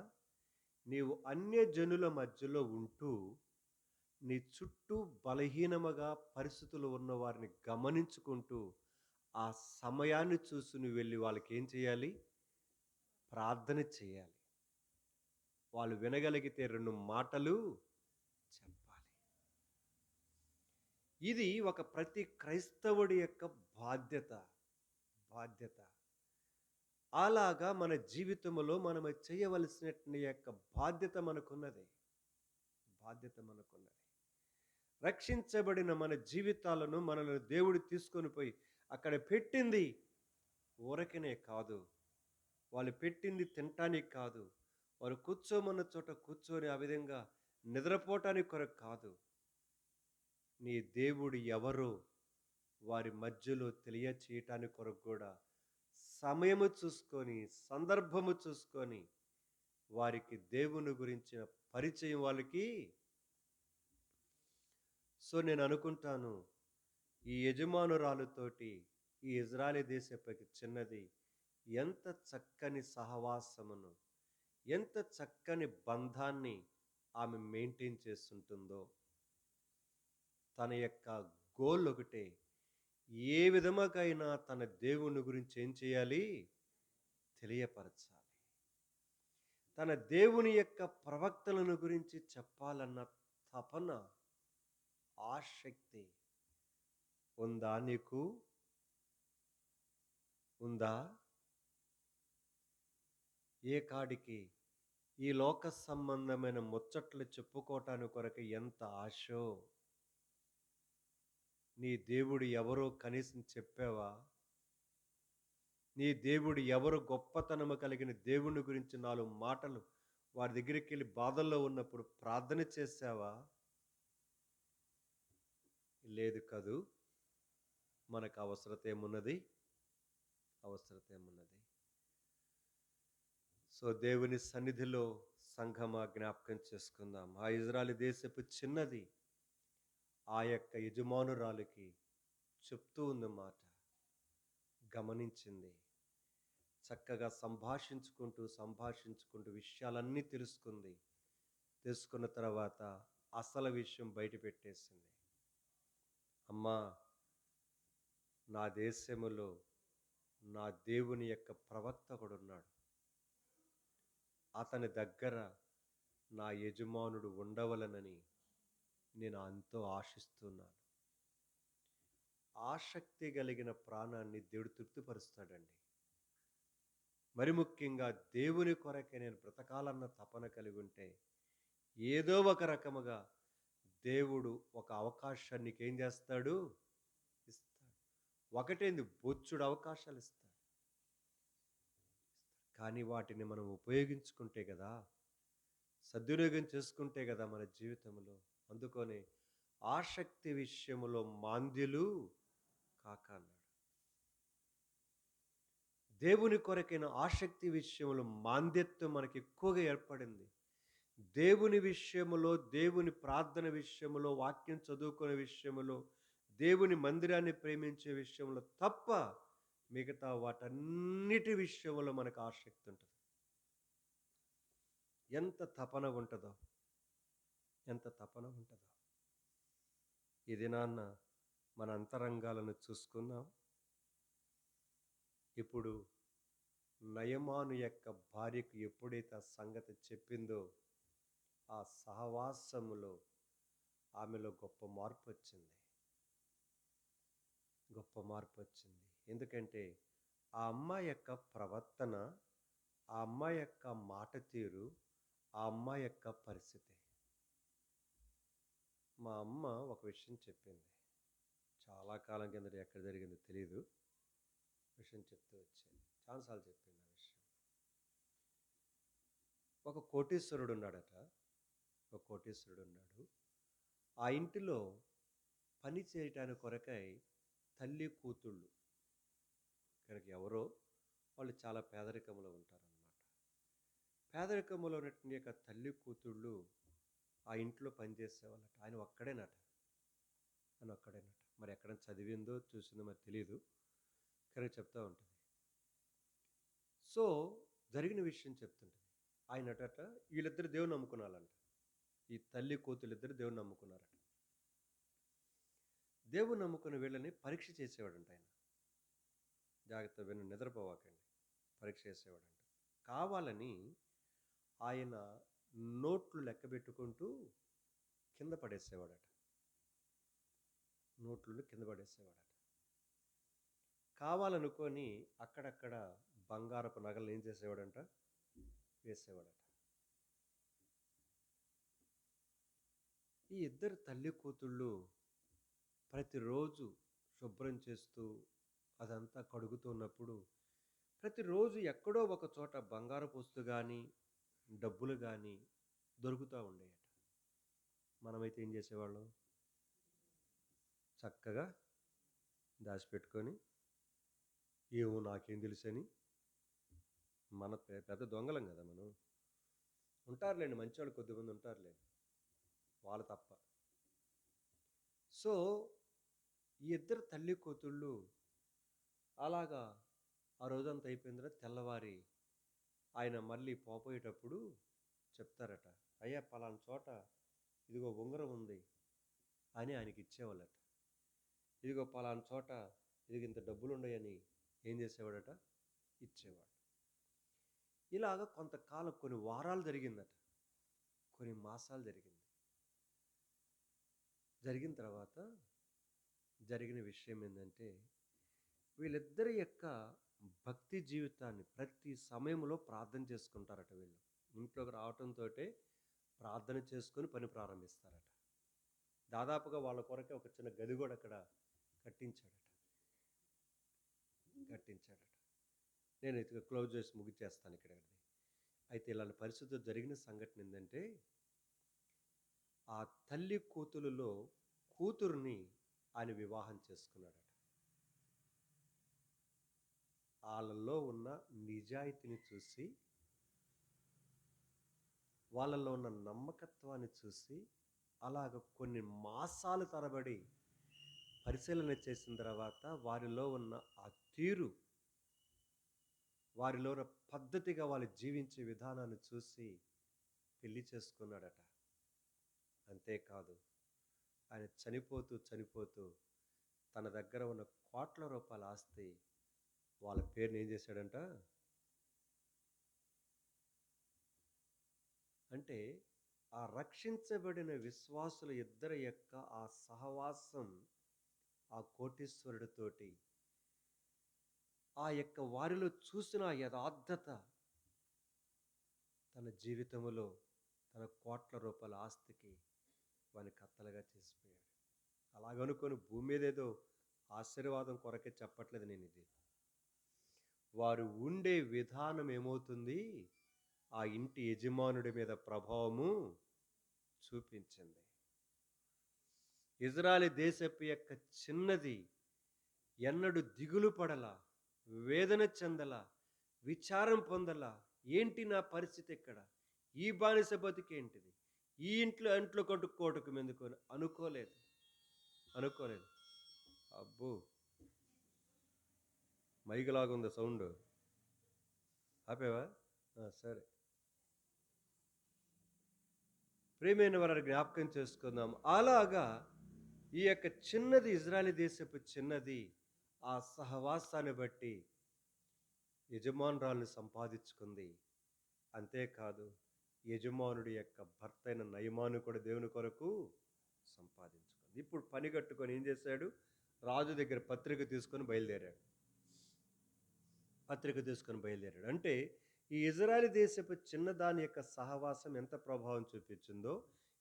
నీవు అన్యజనుల మధ్యలో ఉంటూ నీ చుట్టూ బలహీనముగా పరిస్థితులు ఉన్న వారిని గమనించుకుంటూ ఆ సమయాన్ని చూసి నువ్వు వెళ్ళి వాళ్ళకి ఏం చేయాలి, ప్రార్థన చేయాలి. వాళ్ళు వినగలిగితే 2 మాటలు చెప్పాలి. ఇది ఒక ప్రతి క్రైస్తవుడి యొక్క బాధ్యత. బాధ్యత. అలాగా మన జీవితంలో మనం చేయవలసినటువంటి యొక్క బాధ్యత మనకున్నది. బాధ్యత మనకున్నది. రక్షించబడిన మన జీవితాలను మనల్ని దేవుడు తీసుకొని పోయి అక్కడ పెట్టింది ఊరకనే కాదు. వాళ్ళు పెట్టింది తినటానికి కాదు. వారు కూర్చోమన్న చోట కూర్చొని ఆ విధంగా నిద్రపోవటానికి కొరకు కాదు. నీ దేవుడు ఎవరో వారి మధ్యలో తెలియచేయటానికి కొరకు కూడా సమయము చూసుకొని, సందర్భము చూసుకొని వారికి దేవుని గురించిన పరిచయం వాళ్ళకి. సో నేను అనుకుంటాను, ఈ యజమానురాలుతోటి ఈ ఇజ్రాయెల్ దేశపు చిన్నది ఎంత చక్కని సహవాసమును, ఎంత చక్కని బంధాన్ని ఆమె మెయింటైన్ చేస్తుంటుందో. తన యొక్క గోల్ ఒకటే, ఏ విధముగైనా తన దేవుని గురించి ఏం చేయాలి, తెలియపరచాలి. తన దేవుని యొక్క ప్రవక్తలను గురించి చెప్పాలన్న తపన, ఆసక్తి ఉందా నీకు? ఉందా? ఏ కాడికి ఈ లోక సంబంధమైన ముచ్చట్లు చెప్పుకోవటానికి కొరకు ఎంత ఆశో. నీ దేవుడు ఎవరో కనీసం చెప్పావా? నీ దేవుడు ఎవరు, గొప్పతనము కలిగిన దేవుని గురించి 4 మాటలు వారి దగ్గరికి వెళ్ళి బాధల్లో ఉన్నప్పుడు ప్రార్థన చేశావా? లేదు కదూ. మనకు అవసరత ఏమున్నది? అవసరత ఏమున్నది? సో దేవుని సన్నిధిలో సంఘమా జ్ఞాపకం చేసుకుందాం. ఆ ఇజ్రాయెల్ దేశపు చిన్నది ఆ యొక్క యజమానురాలికి చెప్తూ ఉన్న మాట గమనించింది. చక్కగా సంభాషించుకుంటూ విషయాలన్నీ తెలుసుకుంది. తెలుసుకున్న తర్వాత అసలు విషయం బయట పెట్టేసింది. అమ్మా, నా దేశములో నా దేవుని యొక్క ప్రవక్త ఒకడున్నాడు. అతని దగ్గర నా యజమానుడు ఉండవలనని నేను ఎంతో ఆశిస్తున్నాను. ఆసక్తి కలిగిన ప్రాణాన్ని దేవుడు తృప్తిపరుస్తాడండి. మరి ముఖ్యంగా దేవుని కొరకే నేను బ్రతకాలన్న తపన కలిగి ఉంటే ఏదో ఒక రకముగా దేవుడు ఒక అవకాశాన్ని నీకేం చేస్తాడు? ఇస్తాడు. ఒకటేంది బొచ్చుడు అవకాశాలిస్తాడు. కానీ వాటిని మనం ఉపయోగించుకుంటే గదా! సద్వినియోగం చేసుకుంటే గదా మన జీవితంలో. అందుకని ఆసక్తి విషయములో మాంద్యులు కాక అన్నాడు. దేవుని కొరకైన ఆసక్తి విషయంలో మాంద్యత్వం మనకి ఎక్కువగా ఏర్పడింది. దేవుని విషయములో, దేవుని ప్రార్థన విషయములో, వాక్యం చదువుకునే విషయములో, దేవుని మందిరాన్ని ప్రేమించే విషయంలో తప్ప మిగతా వాటన్నిటి విషయంలో మనకు ఆసక్తి ఉంటది. ఎంత తపన ఉంటదో, ఎంత తపన ఉంటదో. ఈ దినాన మన అంతరంగాలను చూసుకుందాం. ఇప్పుడు నయమాను యొక్క భార్యకు ఎప్పుడైతే ఆ సంగతి చెప్పిందో, ఆ సహవాసములో ఆమెలో గొప్ప మార్పొచ్చింది. గొప్ప మార్పొచ్చింది. ఎందుకంటే, ఆ అమ్మాయి యొక్క ప్రవర్తన, ఆ అమ్మాయి యొక్క మాట తీరు, ఆ అమ్మాయి యొక్క పరిస్థితి. మా అమ్మ ఒక విషయం చెప్పింది. చాలా కాలం కిందట ఎక్కడ జరిగిందో తెలీదు. విషయం చెప్తూ వచ్చేది. చాలా సార్లు చెప్పింది ఆ విషయం. ఒక కోటీశ్వరుడున్నాడట. ఒక కోటీశ్వరుడున్నాడు. ఆ ఇంటిలో పని చేయటానికి కొరకై తల్లి, కూతుళ్ళు కనుక ఎవరో వాళ్ళు చాలా పేదరికంలో ఉంటారనమాట. పేదరికంలో ఉన్నటువంటి యొక్క తల్లి, కూతుళ్ళు ఆ ఇంట్లో పనిచేసేవాళ్ళట. ఆయన ఒక్కడేనట. ఆయన ఒక్కడేనట. మరి ఎక్కడ చదివిందో, చూసిందో మరి తెలీదు. కానీ చెప్తా ఉంటుంది. సో, జరిగిన విషయం చెప్తుంటది. ఆయనటట వీళ్ళిద్దరు దేవుని నమ్ముకున్నారంట. ఈ తల్లి, కూతుళ్ళిద్దరు దేవుని నమ్ముకున్నారట. దేవుని నమ్ముకున్న వీళ్ళని పరీక్ష చేసేవాడంట ఆయన. జాగ్రత్త విను, నిద్రపోవాకండి. పరీక్ష చేసేవాడంట. కావాలని ఆయన నోట్లు లెక్కబెట్టుకుంటూ కింద పడేసేవాడట. నోట్లు కింద పడేసేవాడట. కావాలనుకొని అక్కడక్కడ బంగారపు నగలను ఏం చేసేవాడంట? వేసేవాడట. ఈ ఇద్దరు తల్లి కూతుళ్ళు ప్రతిరోజు శుభ్రం చేస్తూ అదంతా కడుగుతున్నప్పుడు ప్రతిరోజు ఎక్కడో ఒక చోట బంగారపు వస్తువు కానీ, డబ్బులు కానీ దొరుకుతూ ఉండేయట. మనమైతే ఏం చేసేవాళ్ళం? చక్కగా దాచిపెట్టుకొని ఏమో నాకేం తెలుసని మన పెద్ద దొంగలం కదా మనం. ఉంటారులేండి, మంచివాళ్ళు కొద్దిమంది ఉంటారులేండి, వాళ్ళు తప్ప. సో ఈ ఇద్దరు తల్లి కూతుళ్ళు అలాగా ఆ రోజంతా అయిపోయిన తర్వాత తెల్లవారి ఆయన మళ్ళీ పోపోయేటప్పుడు చెప్తారట, అయ్యా పలానా చోట ఇదిగో ఉంగరం ఉంది అని ఆయనకి ఇచ్చేవాళ్ళట. ఇదిగో పలానా చోట ఇదిగో ఇంత డబ్బులు ఉన్నాయని ఏం చేసేవాడట? ఇచ్చేవాడు. ఇలాగ కొంతకాలం, కొన్ని వారాలు జరిగిందట, కొన్ని మాసాలు జరిగింది. జరిగిన తర్వాత జరిగిన విషయం ఏంటంటే, వీళ్ళిద్దరి యొక్క భక్తి జీవితాన్ని ప్రతి సమయంలో ప్రార్థన చేసుకుంటారట. వీళ్ళు ఇంట్లోకి రావటంతో ప్రార్థన చేసుకొని పని ప్రారంభిస్తారట. దాదాపుగా వాళ్ళ కొరకే ఒక చిన్న గది కూడా అక్కడ కట్టించాడట. నేను ఇక క్లోజ్ చేసి ముగిచేస్తాను ఇక్కడ. అయితే ఇలాంటి పరిస్థితులు జరిగిన సంఘటన ఏంటంటే, ఆ తల్లి కూతురులో కూతురుని ఆయన వివాహం చేసుకున్నాడట. వాళ్ళల్లో ఉన్న నిజాయితీని చూసి, వాళ్ళల్లో ఉన్న నమ్మకత్వాన్ని చూసి, అలాగ కొన్ని మాసాల తరబడి పరిశీలన చేసిన తర్వాత వారిలో ఉన్న ఆ తీరు, వారిలో ఉన్న పద్ధతిగా వాళ్ళు జీవించే విధానాన్ని చూసి పెళ్లి చేసుకున్నాడట. అంతేకాదు, ఆయన చనిపోతూ తన దగ్గర ఉన్న కోట్ల రూపాయల ఆస్తి వాళ్ళ పేరుని ఏం చేశాడంట? అంటే ఆ రక్షించబడిన విశ్వాసుల ఇద్దరి యొక్క ఆ సహవాసం ఆ కోటీశ్వరుడితోటి, ఆ యొక్క వారిలో చూసిన యథార్థత తన జీవితంలో తన కోట్ల రూపాయల ఆస్తికి వాని కత్తలుగా చేసిపోయాడు. అలాగనుకొని భూమి మీద ఏదో ఆశీర్వాదం కొరకే చెప్పట్లేదు నేను ఇది. వారు ఉండే విధానం ఏమవుతుంది, ఆ ఇంటి యజమానుడి మీద ప్రభావము చూపించింది. ఇజ్రాయెల్ దేశపు యొక్క చిన్నది ఎన్నడు దిగులు పడలా, వేదన చెందలా, విచారం పొందలా. ఏంటి నా పరిస్థితి ఇక్కడ? ఈ బానిస బతుకేంటిది? ఈ ఇంట్లో కట్టుకోవటం ఎందుకు అని అనుకోలేదు. అనుకోలేదు. అబ్బో! మైకులాగుంది సౌండు. ఆపావా? సరే. ప్రియమైన వారిని జ్ఞాపకం చేసుకుందాం. అలాగా ఈ యొక్క చిన్నది, ఇజ్రాయెల్ దేశపు చిన్నది ఆ సహవాసాన్ని బట్టి యజమానురాలిని సంపాదించుకుంది. అంతేకాదు, యజమానుడి యొక్క భర్త అయిన నయమాను కూడా దేవుని కొరకు సంపాదించుకుంది. ఇప్పుడు పని కట్టుకొని ఏం చేశాడు? రాజు దగ్గర పత్రిక తీసుకొని బయలుదేరాడు. అంటే ఈ ఇజ్రాయెల్ దేశపు చిన్నదాని యొక్క సహవాసం ఎంత ప్రభావం చూపించిందో,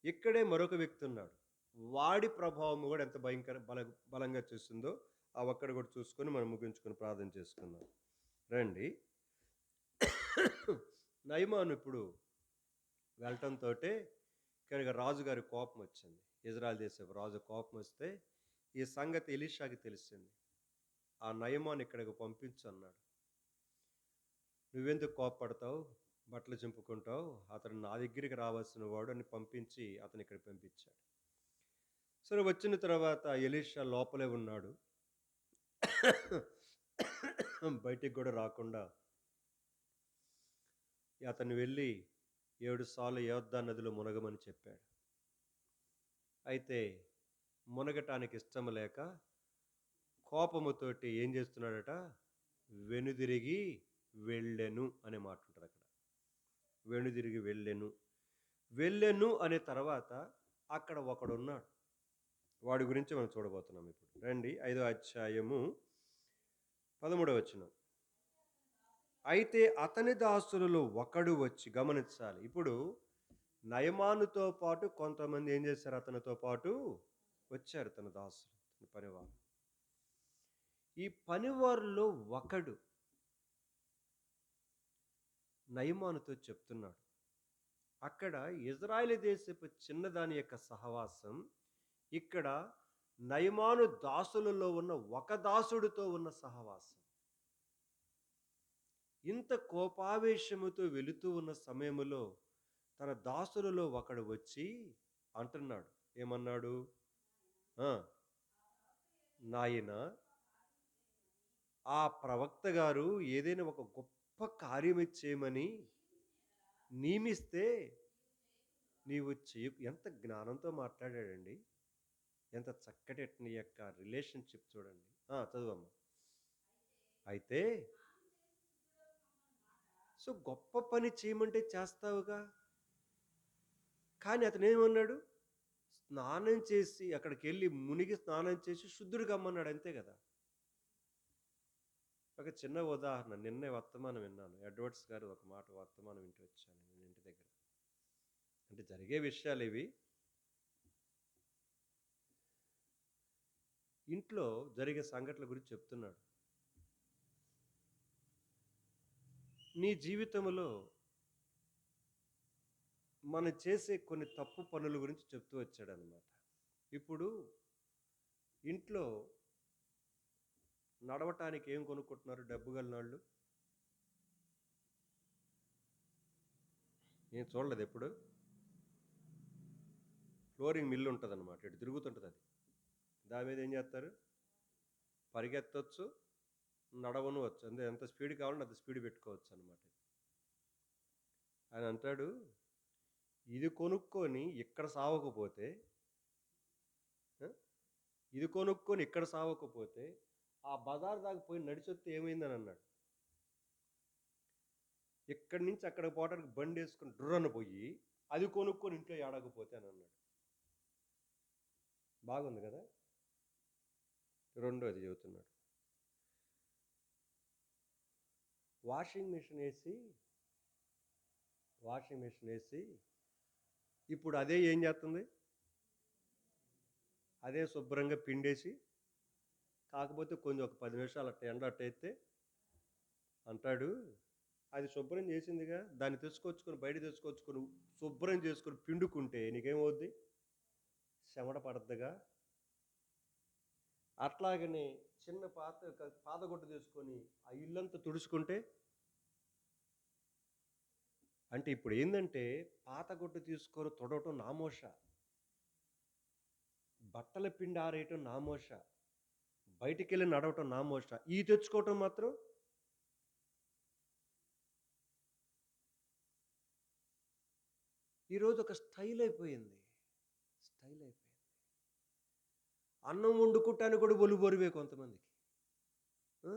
ఇక్కడే మరొక వ్యక్తి ఉన్నాడు. వాడి ప్రభావం కూడా ఎంత బలంగా చూస్తుందో ఆ ఒక్కడు కూడా చూసుకొని మనం ముగించుకొని ప్రార్థన చేసుకుందాం. రండి. నయమాను ఇప్పుడు వెళ్ళటంతోటే ఇక్కడికి రాజుగారి కోపం వచ్చింది. ఇజ్రాయెల్ దేశపు రాజు కోపం వస్తే ఈ సంగతి ఎలీషాకి తెలిసింది. ఆ నయమాను ఇక్కడికి పంపించు అన్నాడు. నువ్వెందుకు కోపపడతావు, బట్టలు చింపుకుంటావు, అతను నా దగ్గరికి రావాల్సిన వాడు అని పంపించి అతను ఇక్కడ పంపించాడు. సరే, వచ్చిన తర్వాత ఎలీషా లోపలే ఉన్నాడు. బయటికి కూడా రాకుండా అతను వెళ్ళి 7 సార్లు యోర్దాను నదిలో మునగమని చెప్పాడు. అయితే మునగటానికి ఇష్టం లేక కోపముతోటి ఏం చేస్తున్నాడట? వెనుదిరిగి వెళ్ళెను అనే మాట ఉంటుంది అక్కడ. వెనుదిరిగి వెళ్ళెను అనే తర్వాత అక్కడ ఒకడున్నాడు. వాడి గురించి మనం చూడబోతున్నాం ఇప్పుడు. రండి, 5వ అధ్యాయము 13వ వచనం. అయితే అతని దాసులలో ఒకడు వచ్చి, గమనించాలి, ఇప్పుడు నయమానుతో పాటు కొంతమంది ఏం చేశారు? అతనితో పాటు వచ్చారు తన దాసులు, తన పనివారు. ఈ పనివారులో ఒకడు నయమానుతో చెప్తున్నాడు, అక్కడ ఇజ్రాయెల్ దేశపు చిన్నదాని యొక్క సహవాసం, ఇక్కడ నయమాను దాసులలో ఉన్న ఒక దాసుడితో ఉన్న సహవాసం. ఇంత కోపావేశముతో వెళుతూ ఉన్న సమయములో తన దాసులలో ఒకడు వచ్చి అంటున్నాడు. ఏమన్నాడు? నాయన, ఆ ప్రవక్త గారు ఏదైనా ఒక గొప్ప కార్యం చేయమని నియమిస్తే నీవు చేయు. ఎంత జ్ఞానంతో మాట్లాడాడండి! ఎంత చక్కటి నీ యొక్క రిలేషన్షిప్ చూడండి. చదువమ్మా. అయితే సో గొప్ప పని చేయమంటే చేస్తావుగా, కానీ అతను ఏమన్నాడు? స్నానం చేసి అక్కడికి వెళ్ళి మునిగి స్నానం చేసి శుద్ధుడు కమ్మన్నాడు, అంతే కదా. ఒక చిన్న ఉదాహరణ, నిన్నే వర్తమానం విన్నాను. ఎడ్వర్డ్స్ గారు ఒక మాట వర్తమానం వింటూ వచ్చాను నేను ఇంటి దగ్గర. అంటే జరిగే విషయాలు ఇవి. ఇంట్లో జరిగే సంఘటనల గురించి చెప్తున్నాడు. నీ జీవితంలో మనం చేసే కొన్ని తప్పు పనుల గురించి చెప్తూ వచ్చాడు అన్నమాట. ఇప్పుడు ఇంట్లో నడవటానికి ఏం కొనుక్కుంటున్నారు డబ్బు గలనాళ్ళు? నేను చూడలేదు ఎప్పుడు. ఫ్లోరింగ్ మిల్లు ఉంటుంది అన్నమాట, ఇటు తిరుగుతుంటుంది అది. దాని మీద ఏం చేస్తారు? పరిగెత్తవచ్చు, నడవను వచ్చు. అంటే ఎంత స్పీడ్ కావాలంటే అంత స్పీడ్ పెట్టుకోవచ్చు అనమాట. ఆయన అంటాడు, ఇది కొనుక్కొని ఇక్కడ సావకపోతే, ఆ బజార్ దాకా పోయి నడిచొస్తే ఏమైందని అన్నాడు. ఇక్కడి నుంచి అక్కడికి పోవడానికి బండి వేసుకొని డ్రన్న పోయి అది కొనుక్కొని ఇంట్లో ఏడకపోతే అని అన్నాడు. బాగుంది కదా. రెండోది చెబుతున్నాడు, వాషింగ్ మిషన్ వేసి ఇప్పుడు అదే ఏం చేస్తుంది? అదే శుభ్రంగా పిండేసి, కాకపోతే కొంచెం ఒక 10 నిమిషాలు అట్ట ఎండలో అట్టేస్తే అంటాడు, అది శుభ్రం చేసిందిగా, దాన్ని తెచ్చుకొచ్చుకొని బయట తెచ్చుకొచ్చుకొని శుభ్రం చేసుకొని పిండుకుంటే నీకేమవుద్ది? చెమట పడద్దుగా. అట్లాగనే చిన్న పాతగుడ్డ తీసుకొని ఆ ఇల్లంతా తుడుచుకుంటే, అంటే ఇప్పుడు ఏందంటే పాత గుడ్డ తీసుకొని తుడవటం నామోష, బట్టల పిండి ఆరేయటం నామోష, బయటికెళ్ళి నడవటం నామోష. ఈ తెచ్చుకోవటం మాత్రం ఈరోజు ఒక స్టైల్ అయిపోయింది. స్టైల్ అయిపోయింది. అన్నం వండుకుంటానికి కూడా బరువే కొంతమందికి. ఆ?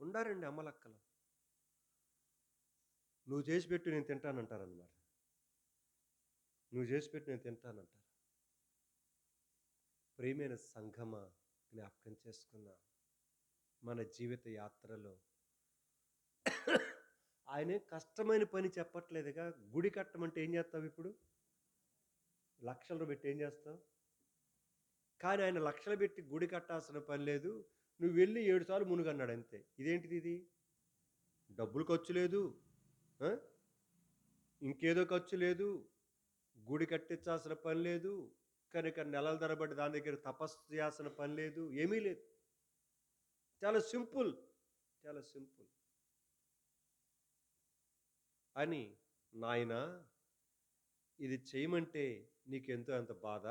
ఉండారండి అమ్మలక్కలు. నువ్వు చేసి పెట్టు నేను తింటానంటారనమాట. నువ్వు చేసి పెట్టు నేను తింటానంటారు. ప్రియమైన సంఘమ, జ్ఞాపకం చేసుకుందాం మన జీవిత యాత్రలో ఆయనే కష్టమైన పని చెప్పట్లేదుగా. గుడి కట్టమంటే ఏం చేస్తావు ఇప్పుడు? లక్షలు పెట్టి ఏం చేస్తావు? కానీ ఆయన లక్షలు పెట్టి గుడి కట్టాల్సిన పని లేదు. నువ్వు వెళ్ళి 7 సార్లు మునుగన్నాడు అంతే. ఇదేంటిది ఇది? డబ్బులు ఖర్చు లేదు, ఆ? ఇంకేదో ఖర్చు లేదు, గుడి కట్టించాల్సిన పని లేదు, కనుక నెలల తరబడి దాని దగ్గర తపస్సు చేయాల్సిన పని లేదు, ఏమీ లేదు. చాలా సింపుల్, చాలా సింపుల్ అని, నాయనా ఇది చేయమంటే నీకెంతో అంత బాధ,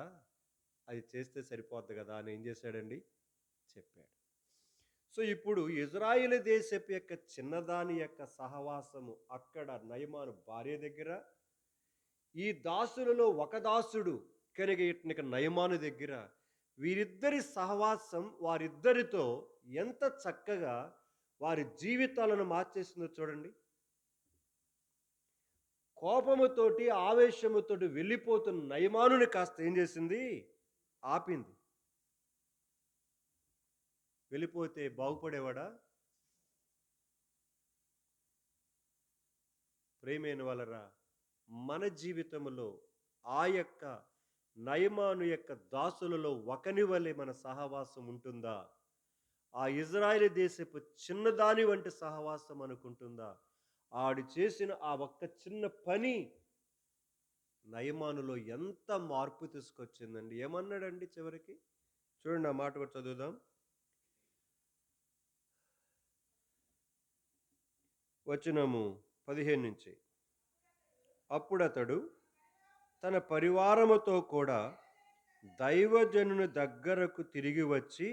అది చేస్తే సరిపోద్ది కదా అని ఏం చేశాడండి? చెప్పాడు. సో ఇప్పుడు ఇజ్రాయేలు దేశపు యొక్క చిన్నదాని యొక్క సహవాసము అక్కడ నయమాను భార్య దగ్గర, ఈ దాసులలో ఒక దాసుడు కనుక ఇట్నిక నయమాను దగ్గర, వీరిద్దరి సహవాసం వారిద్దరితో ఎంత చక్కగా వారి జీవితాలను మార్చేసిందో చూడండి. కోపముతోటి ఆవేశముతోటి వెళ్ళిపోతున్న నయమానుని కాస్త ఏం చేసింది? ఆపింది. వెళ్ళిపోతే బాగుపడేవాడా? ప్రేమైన వాళ్ళరా, మన జీవితంలో ఆ యొక్క నయమాను యొక్క దాసులలో ఒకని వలె మన సహవాసం ఉంటుందా? ఆ ఇజ్రాయేలు దేశపు చిన్నదాని వంటి సహవాసం అనుకుంటుందా? ఆడు చేసిన ఆ ఒక్క చిన్న పని నయమానులో ఎంత మార్పు తీసుకొచ్చిందండి. ఏమన్నాడండి చివరికి? చూడండి, ఆ మాట కూడా చదువుదాం. వచనము 15 నుంచి. అప్పుడతడు తన పరివారముతో కూడా దైవజనుని దగ్గరకు తిరిగి వచ్చి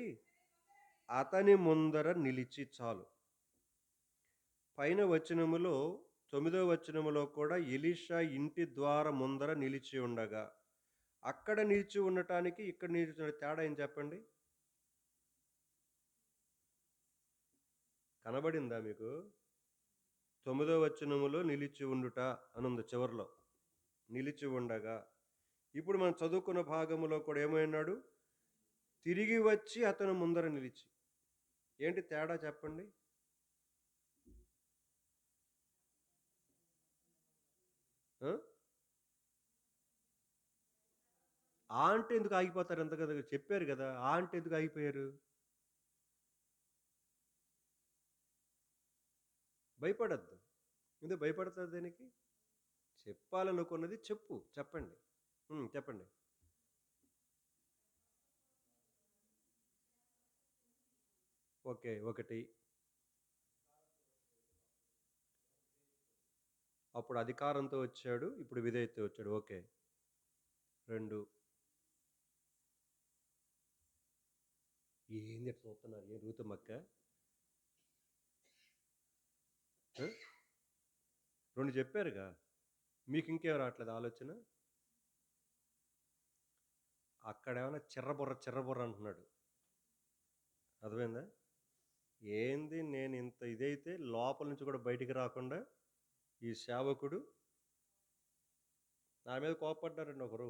అతని ముందర నిలిచి, చాలు. పైన వచనములో 9వ వచనములో కూడా ఎలీషా ఇంటి ద్వార ముందర నిలిచి ఉండగా, అక్కడ నిలిచి ఉండటానికి ఇక్కడ నిలిచి తేడా ఏం చెప్పండి? కనబడిందా మీకు? 9వ వచనములో నిలిచి ఉండుట అనుంది చివరిలో, నిలిచి ఉండగా. ఇప్పుడు మనం చదువుకున్న భాగములో కూడా ఏమైనాడు? తిరిగి వచ్చి అతను ముందర నిలిచి. ఏంటి తేడా చెప్పండి? ఆ అంటే ఎందుకు ఆగిపోతారు? ఎంత కదా చెప్పారు కదా, ఆ అంటే ఎందుకు ఆగిపోయారు? భయపడద్దు. ఎందుకు భయపడతారు దేనికి? చెప్పాలనుకున్నది చెప్పండి. చెప్పండి. ఓకే, ఒకటి. అప్పుడు అధికారంతో వచ్చాడు, ఇప్పుడు విధేయతతో వచ్చాడు. ఓకే. 2. ఏంది చూస్తున్నారు? ఏ రూతమక్క? 2 చెప్పారుగా, మీకు ఇంకేం రావట్లేదు ఆలోచన? అక్కడేమైనా చిర్రబుర్ర అంటున్నాడు. అర్థమైందా? ఏంది నేను ఇంత ఇదైతే లోపల నుంచి కూడా బయటికి రాకుండా ఈ సేవకుడు నా మీద కోపడ్డారండి ఒకరు,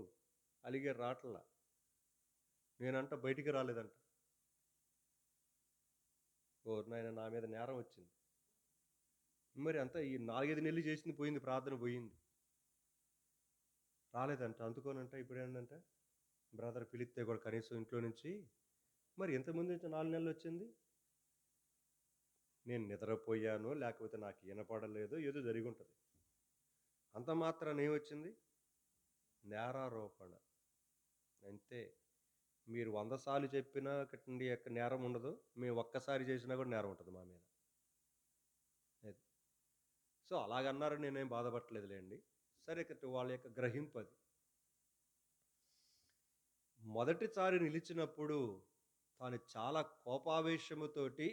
అలిగారు, రాట్లా. నేనంట బయటికి రాలేదంట. నాయన నా మీద నేరం వచ్చింది. మరి అంతా ఈ 4-5 నెలలు చేసింది పోయింది, ప్రార్థన పోయింది, రాలేదంట. అందుకోనంట ఇప్పుడు ఏంటంటే బ్రదర్ పిలిస్తే కూడా కనీసం ఇంట్లో నుంచి, మరి ఇంతకుముందు నుంచి 4 నెలలు వచ్చింది. నేను నిద్రపోయానో, లేకపోతే నాకు వినపడలేదో ఏదో జరిగుంటది. అంత మాత్రాన ఏమొచ్చింది? నేరారోపణ. అంతే. మీరు 100 సార్లు చెప్పినా కట్టండి నేరం ఉండదు. మేము ఒక్కసారి చేసినా కూడా నేరం ఉంటది మా మీద. అది. సో, అలాగన్నారని నేనేం బాధపడట్లేదులెండి. సరే వాళ్ళ యొక్క గ్రహింపది. మొదటిసారి నిలిచినప్పుడు తాను చాలా కోపావేశముతోటి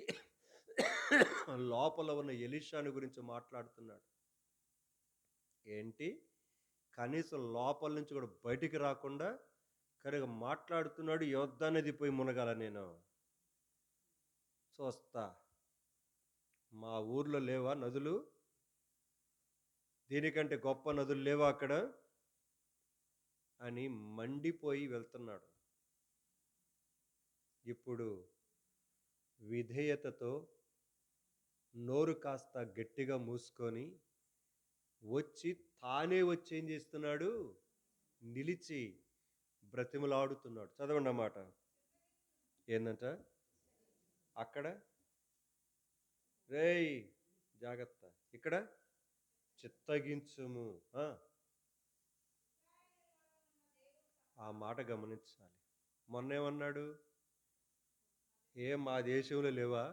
లోపల ఉన్న ఎలీషాను గురించి మాట్లాడుతున్నాడు. ఏంటి? కనీసం లోపల నుంచి కూడా బయటికి రాకుండా మాట్లాడుతున్నాడు. యొద్దన్నది పోయి మునగాల నేను. చూస్తా. మా ఊర్లో లేవా నదులు? దీనికంటే గొప్ప నదులు లేవా అక్కడ? అని మండిపోయి వెళ్తున్నాడు. ఇప్పుడు విధేయతతో నోరు కాస్త గట్టిగా మూసుకొని తానే వచ్చి ఏం చేస్తున్నాడు? నిలిచి బ్రతిమలాడుతున్నాడు. చదవండి ఆ మాట. ఏందంట? అక్కడ రేయ్ జాగ్రత్త. ఇక్కడ చిత్తగించుము. ఆ! ఆ మాట గమనించాలి. మొన్నేమన్నాడు? మా దేశంలో లేవా?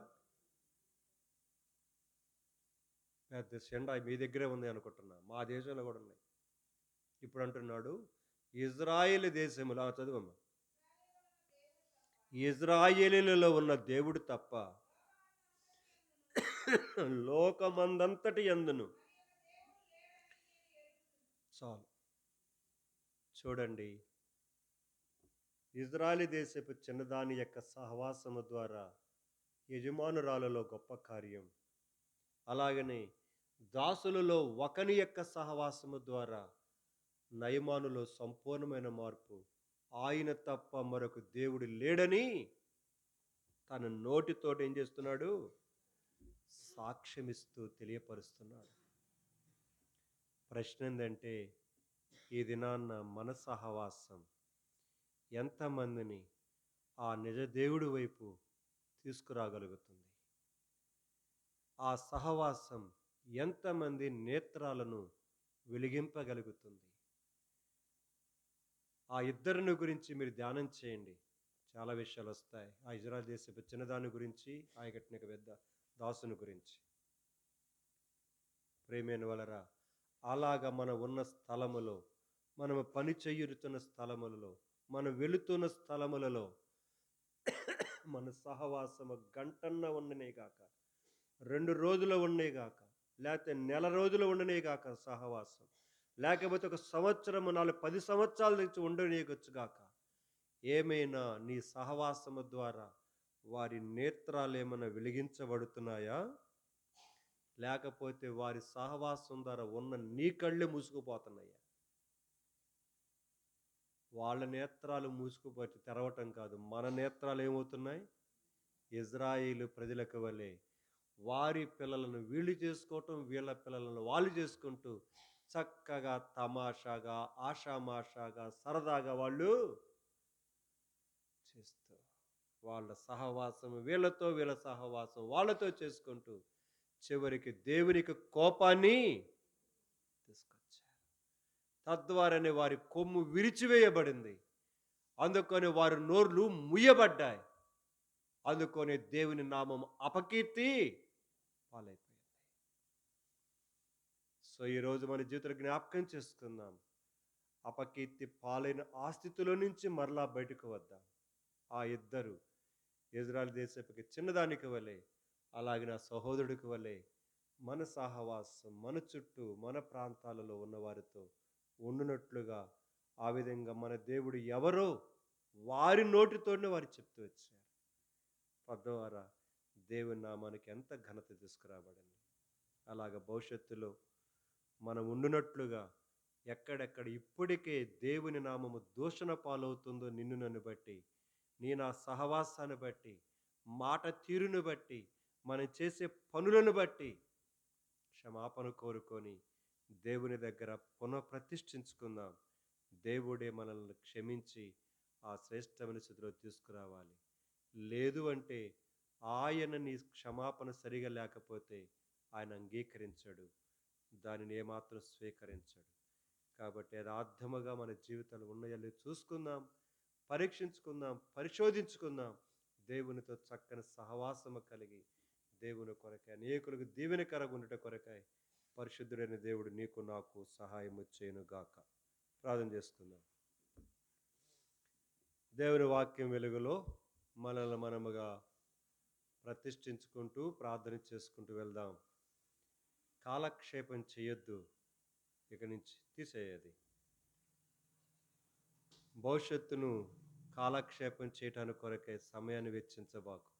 పెద్ద సెండ మీ దగ్గరే ఉంది అనుకుంటున్నా. మా దేశంలో కూడా ఉన్నాయి. ఇప్పుడు అంటున్నాడు ఇజ్రాయేలు దేశములో చదువమ్మా. ఇజ్రాయేలీలలో ఉన్న దేవుడు తప్ప లోకమందంతటి యందును చాలు. చూడండి, ఇజ్రాయేలు దేశపు చిన్నదాని యొక్క సహవాసము ద్వారా యజమానురాలలో గొప్ప కార్యం, అలాగనే దాసులలో ఒకని యొక్క సహవాసము ద్వారా నయమానులో సంపూర్ణమైన మార్పు. ఆయన తప్ప మరొక దేవుడు లేడని తన నోటితోటి ఏం చేస్తున్నాడు? సాక్ష్యమిస్తూ తెలియపరుస్తున్నాడు. ప్రశ్న ఏంటంటే, ఈ దినాన్న మన సహవాసం ఎంతమందిని ఆ నిజ దేవుడి వైపు తీసుకురాగలుగుతుంది? ఆ సహవాసం ఎంతమంది నేత్రాలను వెలిగింపగలుగుతుంది? ఆ ఇద్దరిని గురించి మీరు ధ్యానం చేయండి. చాలా విషయాలు వస్తాయి. ఆ ఇజ్రాయెల్ దేశపు చిన్నదాని గురించి, ఆ యొక్క పెద్ద దాసుని గురించి. ప్రేమైన వలరా, అలాగా మనం ఉన్న స్థలములో, మనము పని చేయుతున్న స్థలములలో, మనం వెళుతున్న స్థలములలో మన సహవాసము గంటన్న ఉండనే గాక, 2 రోజులు ఉండనే గాక, లేకపోతే నెల రోజులు ఉండనే గాక సహవాసం, లేకపోతే ఒక సంవత్సరము 10 సంవత్సరాల నుంచి ఉండనీయవచ్చు గాక. ఏమైనా నీ సహవాసము ద్వారా వారి నేత్రాలు ఏమైనా వెలిగించబడుతున్నాయా? లేకపోతే వారి సహవాసం ద్వారా ఉన్న నీ కళ్ళే మూసుకుపోతున్నాయా? వాళ్ళ నేత్రాలు మూసుకుపోతే తెరవటం కాదు, మన నేత్రాలు ఏమవుతున్నాయి? ఇజ్రాయేలు ప్రజలకు వలె వారి పిల్లలను వీళ్ళు చేసుకోవటం, వీళ్ళ పిల్లలను వాళ్ళు చేసుకుంటూ చక్కగా తమాషాగా, ఆషామాషాగా, సరదాగా వాళ్ళు చేస్తూ, వాళ్ళ సహవాసం వీళ్ళతో, వీళ్ళ సహవాసం వాళ్ళతో చేసుకుంటూ చివరికి దేవునికి కోపాన్ని తీసుకొచ్చారు. తద్వారానే వారి కొమ్ము విరిచివేయబడింది. అందుకని వారి నోర్లు ముయ్యబడ్డాయి. అందుకని దేవుని నామం అపకీర్తి పాలైపోయింది. సో ఈరోజు మన జీవితంలో జ్ఞాపకం చేసుకుందాం. అపకీర్తి పాలైన ఆ స్థితిలో నుంచి మరలా బయటకు వద్దాం. ఆ ఇద్దరు ఇజ్రాయెల్ దేశపుకి చిన్నదానికి వలె, అలాగే నా సహోదరుడికి వలె మన సహవాసం మన చుట్టూ మన ప్రాంతాలలో ఉన్న వారితో ఉండునట్లుగా, ఆ విధంగా మన దేవుడు ఎవరో వారి నోటితోనే వారు చెప్తూ వచ్చారు. తద్వారా దేవుని నామానికి ఎంత ఘనత తీసుకురాబడింది. అలాగ భవిష్యత్తులో మనం ఉండునట్లుగా ఎక్కడెక్కడ ఇప్పటికే దేవుని నామము దూషణ పాలవుతుందో నిన్ను నన్ను బట్టి, నీ నా సహవాసాన్ని బట్టి, మాట తీరును బట్టి, మనం చేసే పనులను బట్టి క్షమాపణ కోరుకొని దేవుని దగ్గర పునఃప్రతిష్ఠించుకుందాం. దేవుడే మనల్ని క్షమించి ఆ శ్రేష్టమైన స్థితిలో తీసుకురావాలి. లేదు అంటే ఆయన నీ క్షమాపణ సరిగా లేకపోతే ఆయన అంగీకరించడు. దానిని ఏమాత్రం స్వీకరించడు. కాబట్టి యథార్థముగా మన జీవితాలు ఉన్నాయో లేదో చూసుకుందాం. పరీక్షించుకుందాం. పరిశోధించుకుందాం. దేవునితో చక్కని సహవాసము కలిగి దేవుని కొరకై అనేకులకు దీవెనకరంగా ఉండుట కొరకై పరిశుద్ధుడైన దేవుడు నీకు నాకు సహాయము చేయనుగాక. ప్రార్థన చేసుకుందాం. దేవుని వాక్యం వెలుగులో మనల్ని మనముగా ప్రతిష్ఠించుకుంటూ ప్రార్థన చేసుకుంటూ వెళ్దాం. కాలక్షేపం చేయొద్దు. ఇక నుంచి తీసేయది. భవిష్యత్తును కాలక్షేపం చేయటానికి కొరకై సమయాన్ని వెచ్చించబాకు.